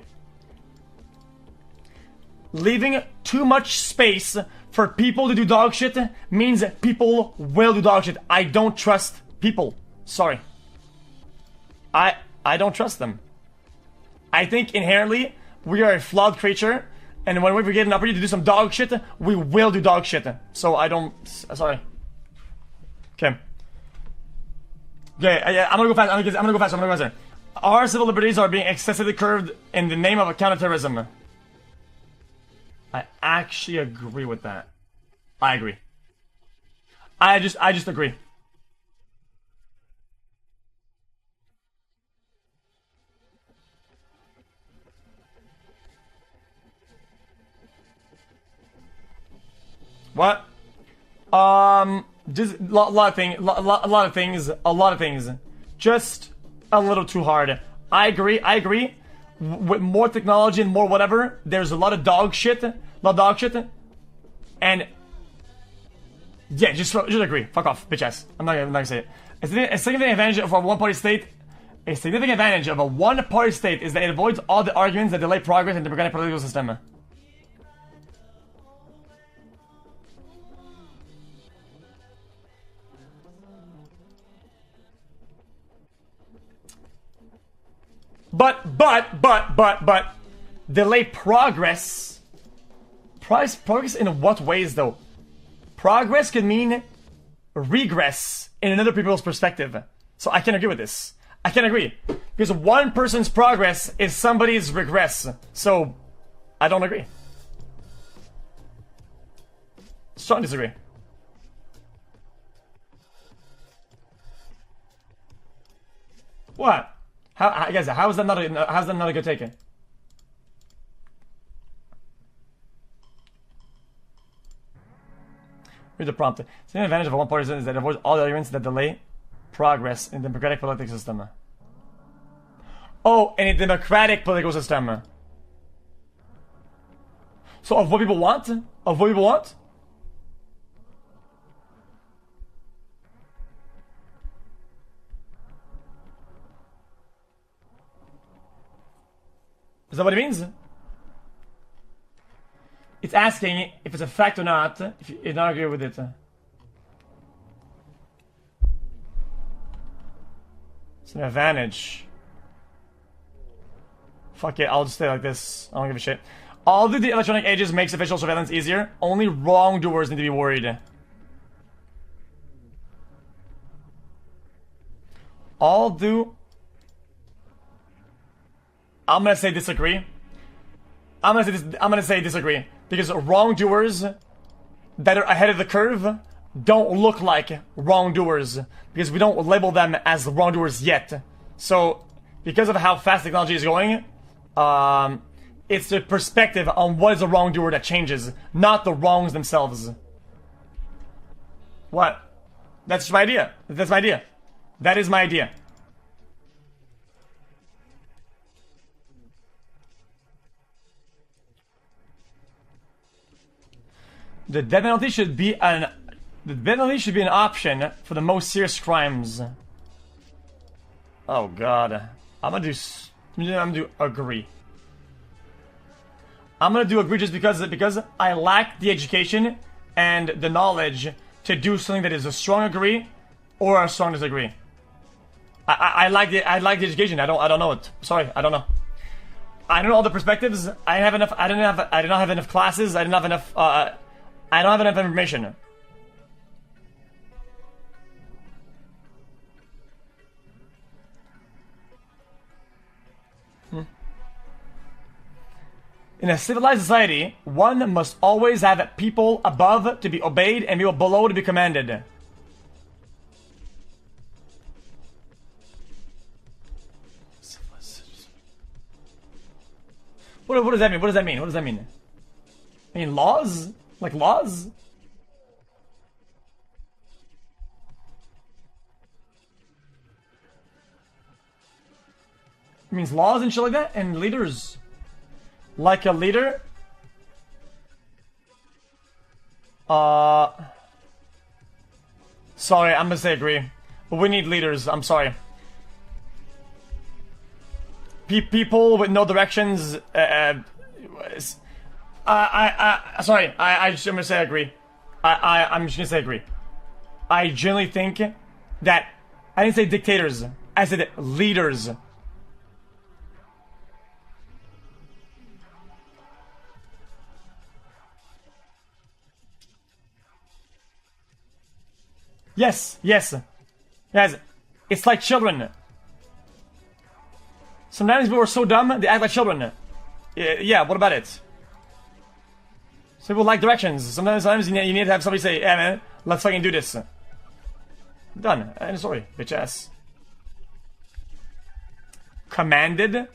Leaving too much space for people to do dog shit means people will do dog shit. I don't trust people. Sorry. I don't trust them. I think inherently we are a flawed creature, and when we get an opportunity to do some dog shit, we will do dog shit. So I don't. Sorry. Okay. Okay. I'm gonna go fast. I'm gonna go faster. Our civil liberties are being excessively curbed in the name of counterterrorism. I actually agree with that. I agree. I just agree. What? Just a lot of things. Just a little too hard. I agree. With more technology and more whatever, there's a lot of dog shit. And yeah, just agree. Fuck off, bitch ass. I'm not gonna say it. A significant advantage of a one-party state. A significant advantage of a one-party state is that it avoids all the arguments that delay progress in the democratic political system. But delay progress. Progress in what ways though? Progress can mean regress in another people's perspective. So I can agree with this. I can agree. Because one person's progress is somebody's regress. So I don't agree. Strong disagree. Guys, how is that not a good take? Read the prompt. The advantage of one party is that it avoids all the arguments that delay progress in the democratic political system. Oh, in a democratic political system. So of what people want? Of what people want? Is that what it means? It's asking if it's a fact or not, if you don't agree with it. It's an advantage. Fuck it, I'll just stay like this. I don't give a shit. Although the electronic ages makes official surveillance easier, only wrongdoers need to be worried. Although... I'm gonna say disagree. I'm gonna say disagree. Because wrongdoers that are ahead of the curve don't look like wrongdoers. Because we don't label them as wrongdoers yet. So, because of how fast technology is going, it's the perspective on what is a wrongdoer that changes, not the wrongs themselves. What? That's my idea. That's my idea. That is my idea. The death penalty should be an option for the most serious crimes. Oh god. I'm gonna do agree. I'm gonna do agree just because I lack the education and the knowledge to do something that is a strong agree or a strong disagree. I like the education. I don't know it. Sorry, I don't know. I don't know all the perspectives. I did not have enough classes. I don't have enough information. In a civilized society, one must always have people above to be obeyed and people below to be commanded. What does that mean? What does that mean? What does that mean? I mean laws? Like laws? It means laws and shit like that? And leaders? Like a leader? Sorry, I'm gonna say agree. But we need leaders, I'm sorry. People with no directions, I'm just gonna say agree. I'm just gonna say agree. I generally think that I didn't say dictators. I said leaders. Yes. It's like children. Sometimes people are so dumb they act like children. Yeah, what about it? Some people like directions. Sometimes you need to have somebody say, "Yeah, man, let's fucking do this." Done. End of story, bitch ass. Commanded.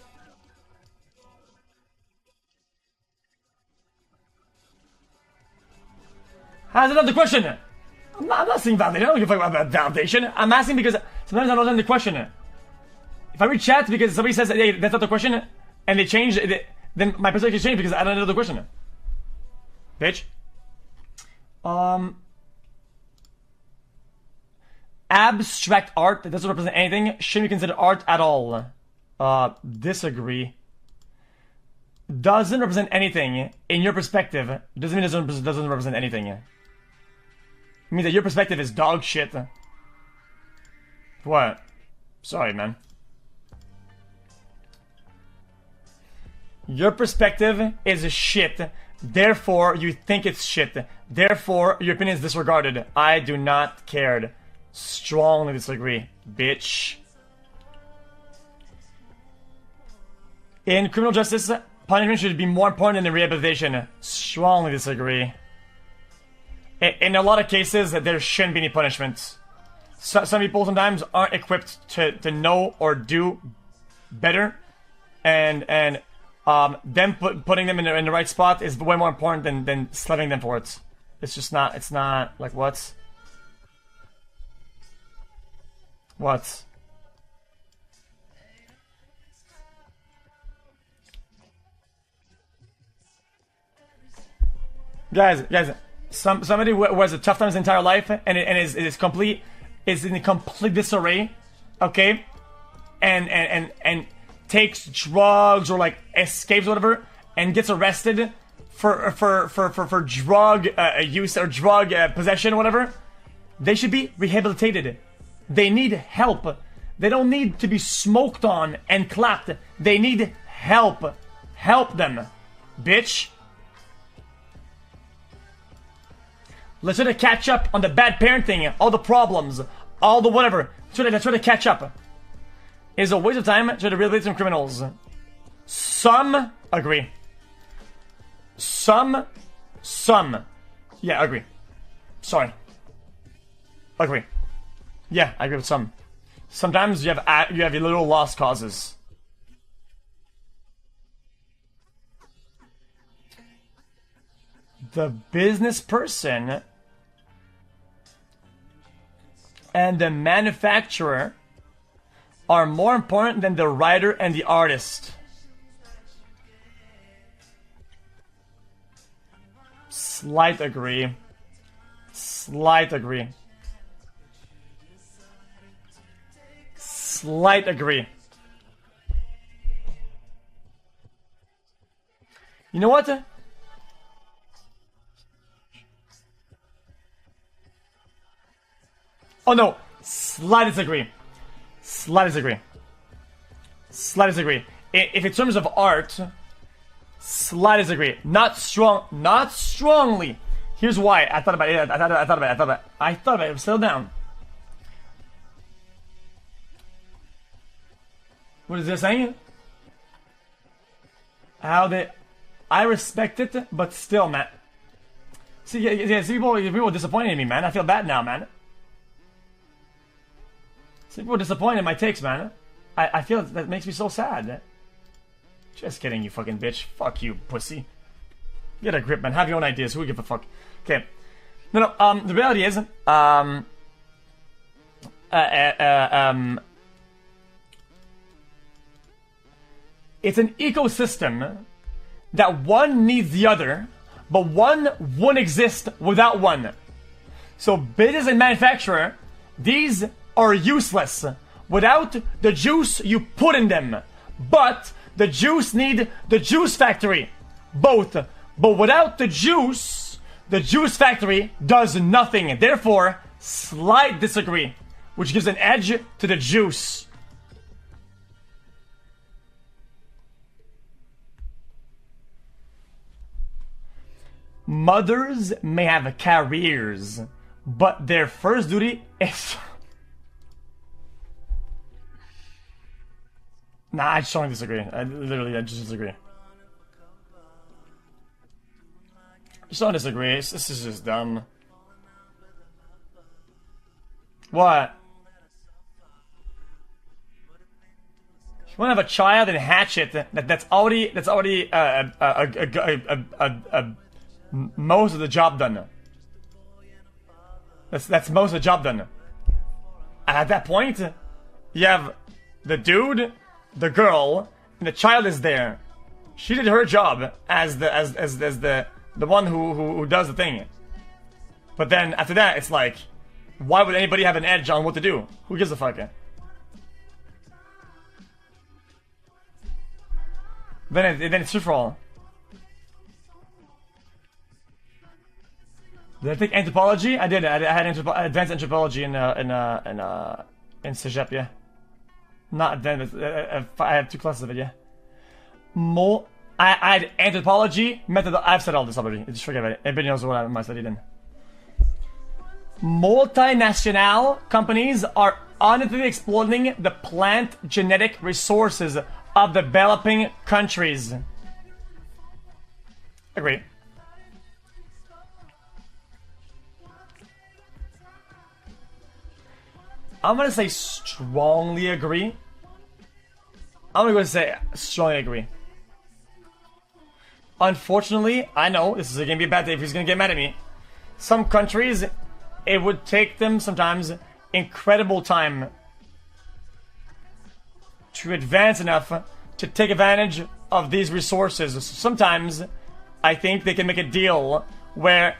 How's another question? I'm not saying validation. I don't give a fuck about validation. I'm asking because sometimes I don't understand the question. If I read chat because somebody says, "Hey, that's not the question," and they change it, then my perspective changed because I don't know the question. Bitch. Abstract art that doesn't represent anything shouldn't be considered art at all. Disagree. Doesn't represent anything in your perspective doesn't mean it doesn't represent anything. It means that your perspective is dog shit. What? Sorry, man. Your perspective is shit. Therefore, you think it's shit. Therefore, your opinion is disregarded. I do not care. Strongly disagree, bitch. In criminal justice, punishment should be more important than rehabilitation. Strongly disagree. In a lot of cases, there shouldn't be any punishment. Some people sometimes aren't equipped to know or do better, and them putting them in the right spot is way more important than slaving them for it. It's just not. It's not like what? What? Guys, somebody who has a tough time his entire life and is in complete disarray, okay, and takes drugs or like escapes or whatever and gets arrested for drug use or drug possession or whatever, they should be rehabilitated. They need help. They don't need to be smoked on and clapped. They need help. Help them, bitch. Let's try to catch up on the bad parenting, all the problems, all the whatever. Let's try to catch up. It's a waste of time to try to rehabilitate some criminals. Some agree. Some. Yeah, agree. Sorry. Agree. Yeah, I agree with some. Sometimes you have your little lost causes. The business person and the manufacturer are more important than the writer and the artist. Slight agree. Slight agree. Slight agree. You know what? Oh no, slight disagree. Slight disagree. Slight disagree. If in terms of art, slight disagree. Not strongly. Here's why. I thought about it. I thought about it. Settle down. What is this saying? I respect it, but still, man. See, people are disappointed in me, man. I feel bad now, man. See, people are disappointed in my takes, man. I feel that makes me so sad. Just kidding, you fucking bitch. Fuck you, pussy. Get a grip, man. Have your own ideas. Who give a fuck? Okay. No. The reality is, it's an ecosystem that one needs the other, but one wouldn't exist without one. So business and manufacturer, these are useless without the juice you put in them. But the juice need the juice factory. Both. But without the juice factory does nothing. Therefore, slight disagree, which gives an edge to the juice. Mothers may have careers, but their first duty is... Nah, I strongly disagree. I just disagree. Just don't disagree. This is just dumb. What? You want to have a child and hatch it? That's already most of the job done. That's most of the job done. And at that point, you have the dude, the girl, and the child is there. She did her job as the one who does the thing. But then after that, it's like, why would anybody have an edge on what to do? Who gives a fuck? Then it's free for all. Did I take anthropology? I did. I had advanced anthropology in Cégep, yeah. Not advanced. I had 2 classes of it, yeah. I had anthropology, method. I've said all this already. Just forget about it. Everybody knows what I studied in. Multinational companies are unethically exploiting the plant genetic resources of developing countries. Agree. I'm gonna say strongly agree. I'm gonna go and say strongly agree. Unfortunately, I know this is gonna be a bad day if he's gonna get mad at me. Some countries, it would take them sometimes incredible time to advance enough to take advantage of these resources. So sometimes, I think they can make a deal where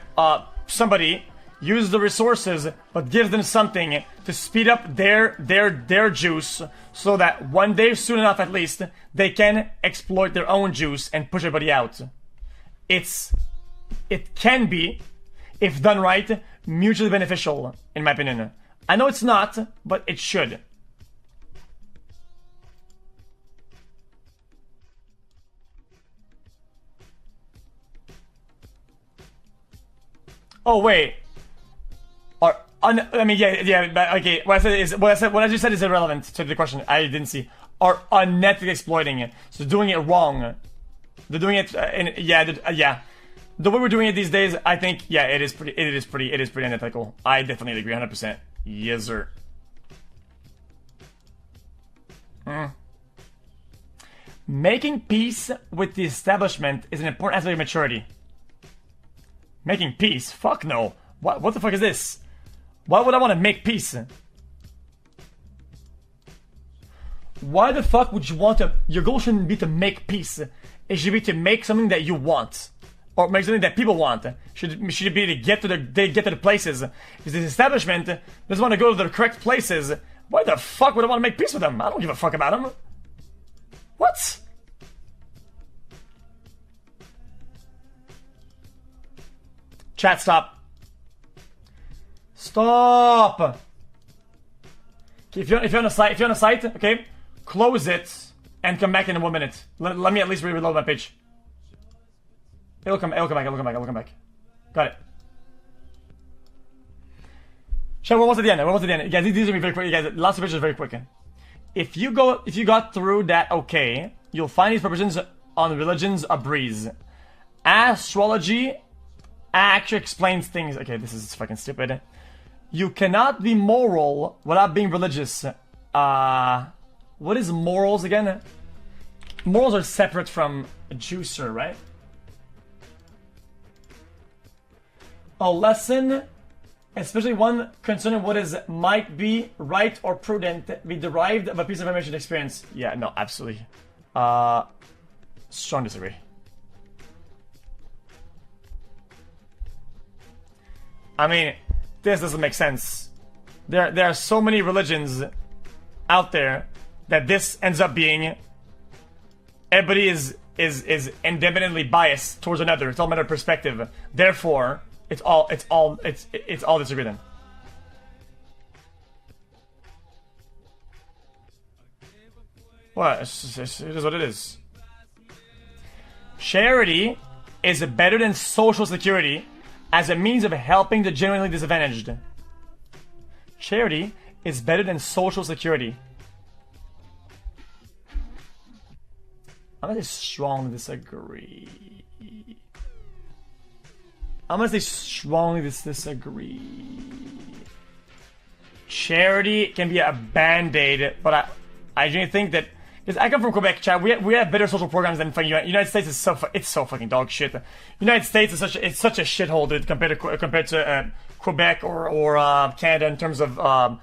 somebody uses the resources but gives them something to speed up their juice, so that one day, soon enough at least, they can exploit their own juice and push everybody out. It can be, if done right, mutually beneficial, in my opinion. I know it's not, but it should. Oh wait. I mean, yeah, but okay. What I just said is irrelevant to the question. I didn't see. Are unethically exploiting it, so doing it wrong. They're doing it, yeah. The way we're doing it these days, I think, yeah, it is pretty unethical. I definitely agree, 100%. Yes, sir. Making peace with the establishment is an important aspect of maturity. Making peace? Fuck no. What the fuck is this? Why would I want to make peace? Why the fuck would you want to... Your goal shouldn't be to make peace. It should be to make something that you want. Or make something that people want. Should be to get to the places. If this establishment doesn't want to go to the correct places, why the fuck would I want to make peace with them? I don't give a fuck about them. What? Chat, stop. Stop. Okay, if you're on a site, okay, close it and come back in 1 minute. Let me at least reload my page. It'll come back. Got it. Chat, we're almost at the end. Guys, these are gonna be very quick. Guys, lots of pictures very quick. If you got through that, okay, you'll find these propositions on religions a breeze. Astrology actually explains things. Okay, this is fucking stupid. You cannot be moral without being religious. What is morals again? Morals are separate from a juicer, right? A lesson, especially one concerning what is might be right or prudent, be derived of a piece of information experience. Yeah, no, absolutely. Strong disagree. I mean, this doesn't make sense. There are so many religions out there that this ends up being. Everybody is independently biased towards another. It's all a matter of perspective. Therefore, it's all disagree then. What? It is what it is. Charity is better than social security as a means of helping the genuinely disadvantaged. Charity is better than social security. I'm gonna say strongly disagree. Charity can be a band-aid, but I genuinely think that, because I come from Quebec, Chad, we have better social programs than fucking United States. Is so fucking dog shit. United States is such a shithole, dude, compared to Quebec or Canada in terms of I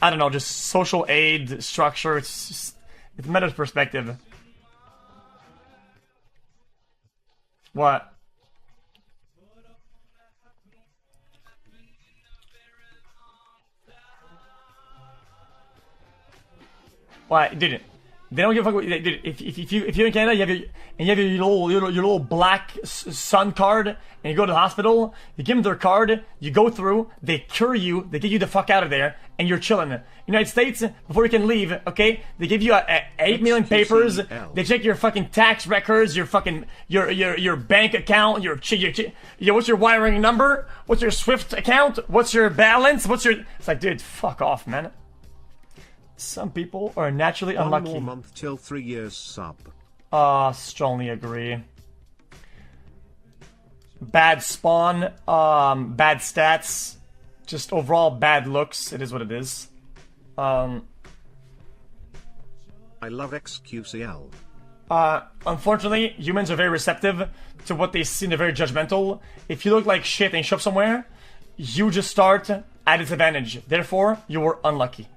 don't know, just social aid structure. It's a matter of perspective. What? Why, dude? They don't give a fuck. Dude, if you're in Canada, you have your little black sun card, and you go to the hospital. You give them their card. You go through. They cure you. They get you the fuck out of there, and you're chilling. United States, before you can leave, okay, they give you 8 million papers. They check your fucking tax records, your fucking your bank account, your what's your wiring number? What's your Swift account? What's your balance? It's like, dude, fuck off, man. Some people are naturally unlucky. 1 more month till 3 years sub. Strongly agree. Bad spawn, bad stats, just overall bad looks. It is what it is. I love xQcl. Unfortunately, humans are very receptive to what they see and they're very judgmental. If you look like shit and show up somewhere, you just start at disadvantage. Therefore, you were unlucky.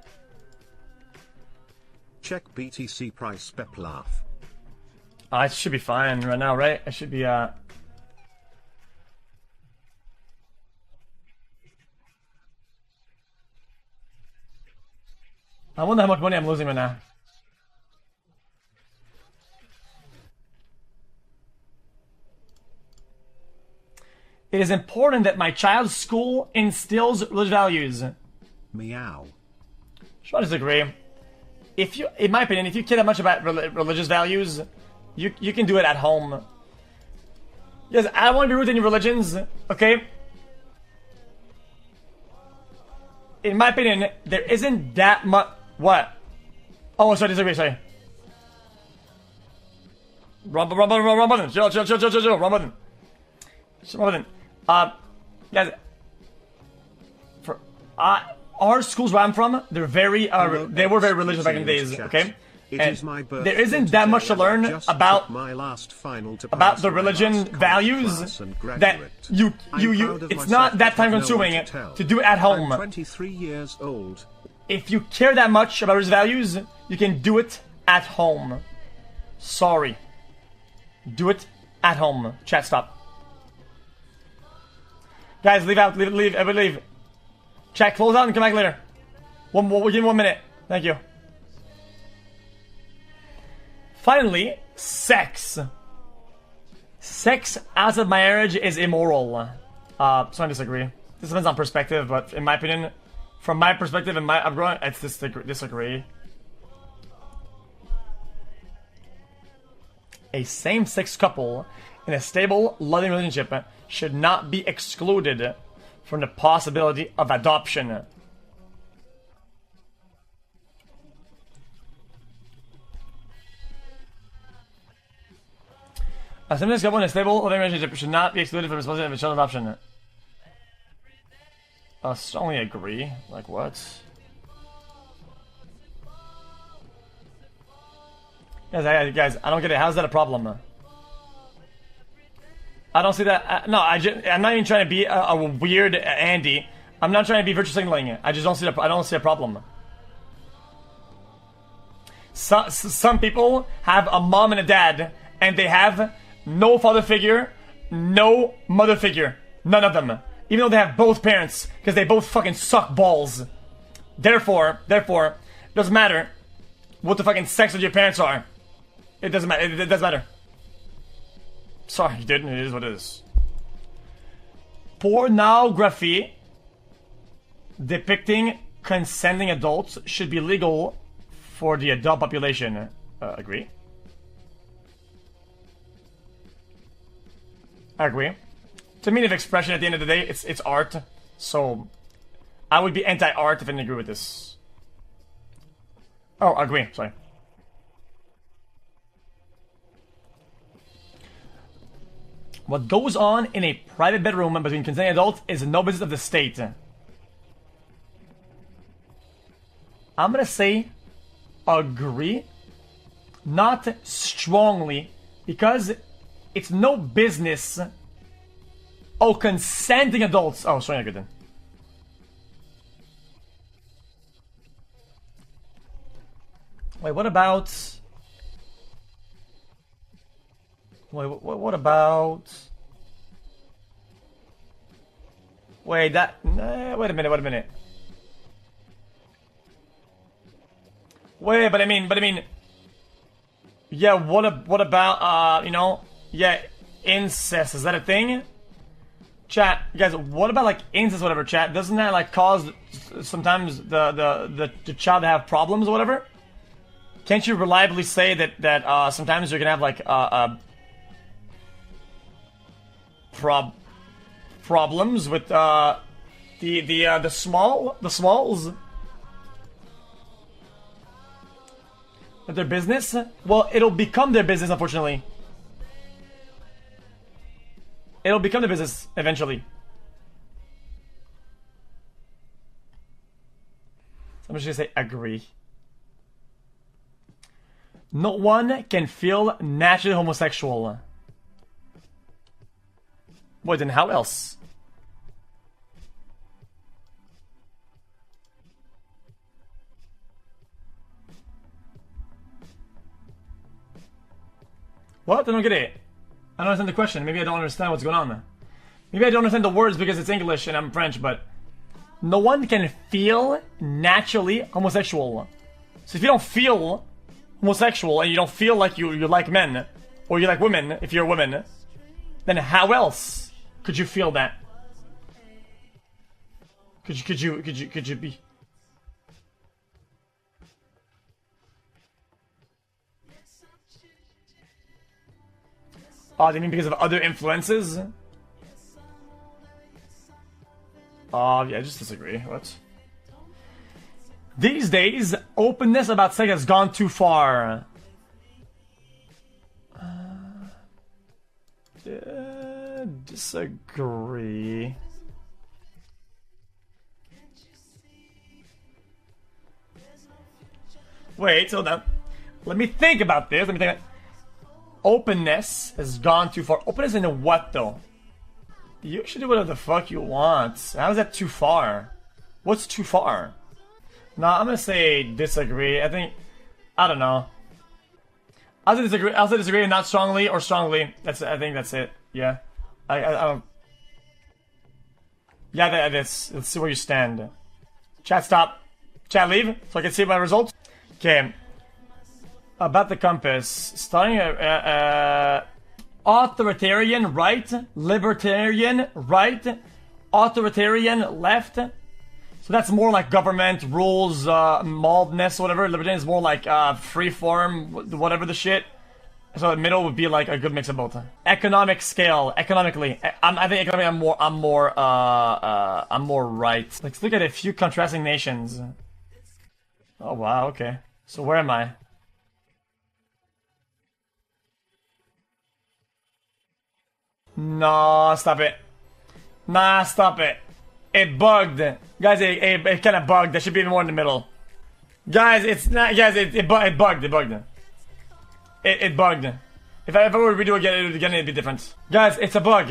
Check BTC price Peplaf. I should be fine right now, right? I should be, I wonder how much money I'm losing right now. It is important that my child's school instills religious values. Meow. Sure, I disagree. If you, in my opinion, if you care that much about religious values, you can do it at home. Yes, I don't want to be rude to any religions, okay? In my opinion, there isn't that much. What? Oh, sorry, disagree, sorry. Wrong button. Chill, wrong button. Guys, for our schools where I'm from, they're very they were very religious back in the days. Okay, and there isn't that much to learn about the religion values that you. It's not that time consuming to do it at home. I'm 23 years old. If you care that much about religious values, you can do it at home. Sorry, do it at home. Chat, stop. Guys, leave out, leave, everybody leave. Chat, close out and come back later. We'll give you 1 minute. Thank you. Finally, sex. Sex outside marriage is immoral. So I disagree. This depends on perspective, but in my opinion, from my perspective, it's disagree. A same-sex couple in a stable, loving relationship should not be excluded from the possibility of adoption. A same-sex couple in a stable, loving relationship should not be excluded from the possibility of child adoption. I strongly agree. Like what? Guys, I don't get it. How's that a problem? I don't see that. No, I'm not even trying to be a weird Andy. I'm not trying to be virtue signaling. I just don't see. I don't see a problem. Some people have a mom and a dad, and they have no father figure, no mother figure. None of them. Even though they have both parents, because they both fucking suck balls. Therefore, it doesn't matter what the fucking sex of your parents are. It doesn't matter. It doesn't matter. Sorry, you didn't. It is what it is. Pornography depicting consenting adults should be legal for the adult population. Agree. I agree. It's a mean of expression at the end of the day. It's art. So I would be anti-art if I didn't agree with this. Oh, agree. Sorry. What goes on in a private bedroom between consenting adults is no business of the state. I'm gonna say agree, not strongly, because it's no business. Oh, consenting adults. Oh, sorry, good then. Wait, what about... Wait, what about... Wait, that... wait a minute. Wait, but I mean... Yeah, what about, you know... Yeah, incest, is that a thing? Chat, guys, what about, like, incest or whatever, chat? Doesn't that, like, cause sometimes the child to have problems or whatever? Can't you reliably say that sometimes you're gonna have, like, problems with the smalls with their business? Well, it'll become their business, unfortunately. It'll become their business eventually. So I'm just gonna say agree. No one can feel naturally homosexual. Wait, then how else? What? I don't get it. I don't understand the question. Maybe I don't understand what's going on. Maybe I don't understand the words because it's English and I'm French, but no one can feel naturally homosexual. So if you don't feel homosexual and you don't feel like you like men or you like women, if you're a woman, then how else could you feel that? Could you be? Oh, they mean because of other influences? Oh, yeah, I just disagree. What? These days, openness about sex has gone too far. Disagree. Wait, hold on. Let me think about this. Let me think. Openness has gone too far. Openness into what, though? You should do whatever the fuck you want. How is that too far? What's too far? Nah, I'm gonna say disagree. I don't know. I'll say disagree. I'll say disagree, not strongly or strongly. I think that's it. Yeah. I don't. Yeah, that's. Let's see where you stand. Chat stop. Chat leave so I can see my results. Okay. About the compass, starting authoritarian right, libertarian right, authoritarian left. So that's more like government rules, maldness, whatever. Libertarian is more like free form, whatever the shit. So the middle would be like a good mix of both. Economic scale, economically, I think economically I'm more right. Let's look at a few contrasting nations. Oh wow, okay. So where am I? No, stop it. Nah, stop it. It bugged. Guys, it kind of bugged. There should be even more in the middle. Guys, it's not. Guys, it bugged. It bugged. It bugged. If I were to redo it again, it'd be different. Guys, it's a bug.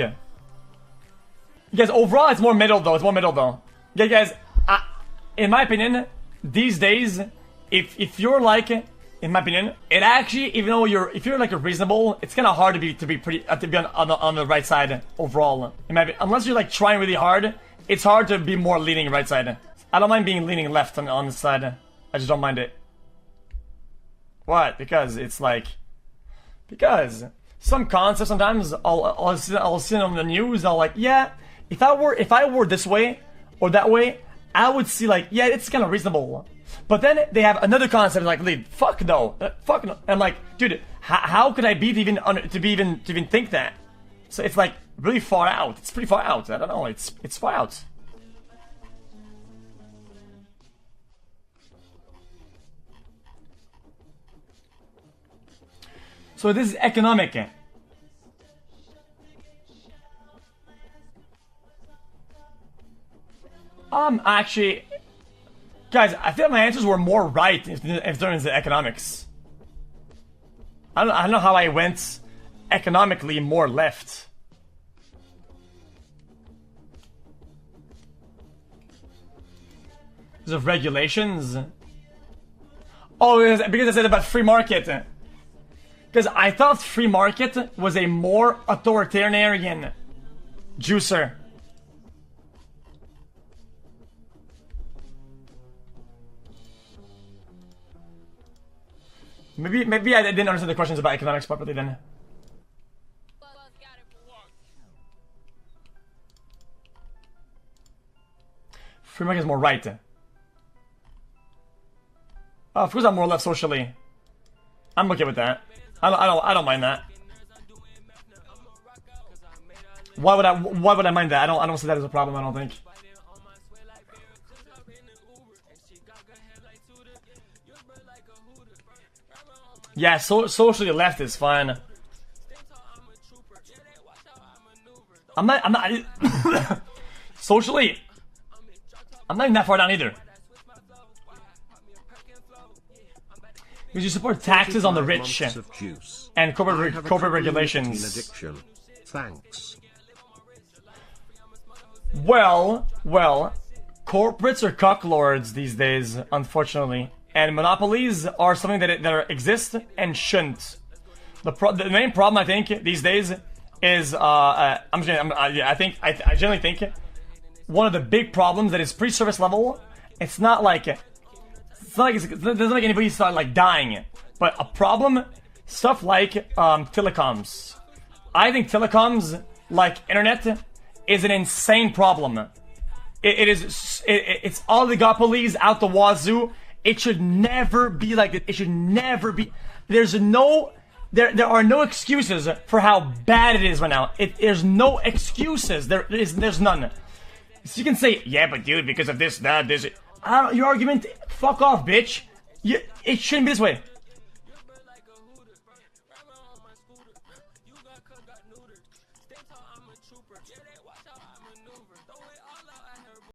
Guys, overall, it's more middle though. It's more middle though. Yeah, guys, in my opinion, these days, if you're like, in my opinion, it actually, even though if you're like a reasonable, it's kind of hard to be on the right side overall. In my opinion, unless you're like trying really hard, it's hard to be more leaning right side. I don't mind being leaning left on the side. I just don't mind it. What? Because it's like, because some concepts sometimes I'll see on the news. I'll like, yeah, if I were this way or that way, I would see like, yeah, it's kind of reasonable. But then they have another concept like, fuck no, fuck no. I'm like, dude, how could I be to even think that? So it's like really far out. It's pretty far out. I don't know. It's far out. So this is economic. Actually, guys, I feel my answers were more right in terms of economics. I don't know how I went economically more left. Because of regulations. Oh, because I said about free market. Because I thought free market was a more authoritarian juicer. Maybe I didn't understand the questions about economics properly then. Free market is more right. Oh, of course I'm more left socially. I'm okay with that. I don't mind that. Why would I mind that? I don't see that as a problem, I don't think. Yeah, socially left is fine. I'm not socially, I'm not even that far down either. Because you support taxes on the 25 rich months of juice. and I corporate have a corporate triple regulations. nicotine addiction. Thanks. Well, corporates are cucklords these days, unfortunately, and monopolies are something that exist and shouldn't. The main problem I think these days is I generally think one of the big problems that is pretty surface level. It doesn't like anybody start like dying, but a problem stuff like telecoms. I think telecoms like internet is an insane problem. It's oligopolies out the wazoo. It should never be like it. It should never be. There are no excuses for how bad it is right now. There's no excuses. There's none. So you can say, yeah, but dude, because of this, that, this. Your argument, fuck off, bitch. It shouldn't be this way.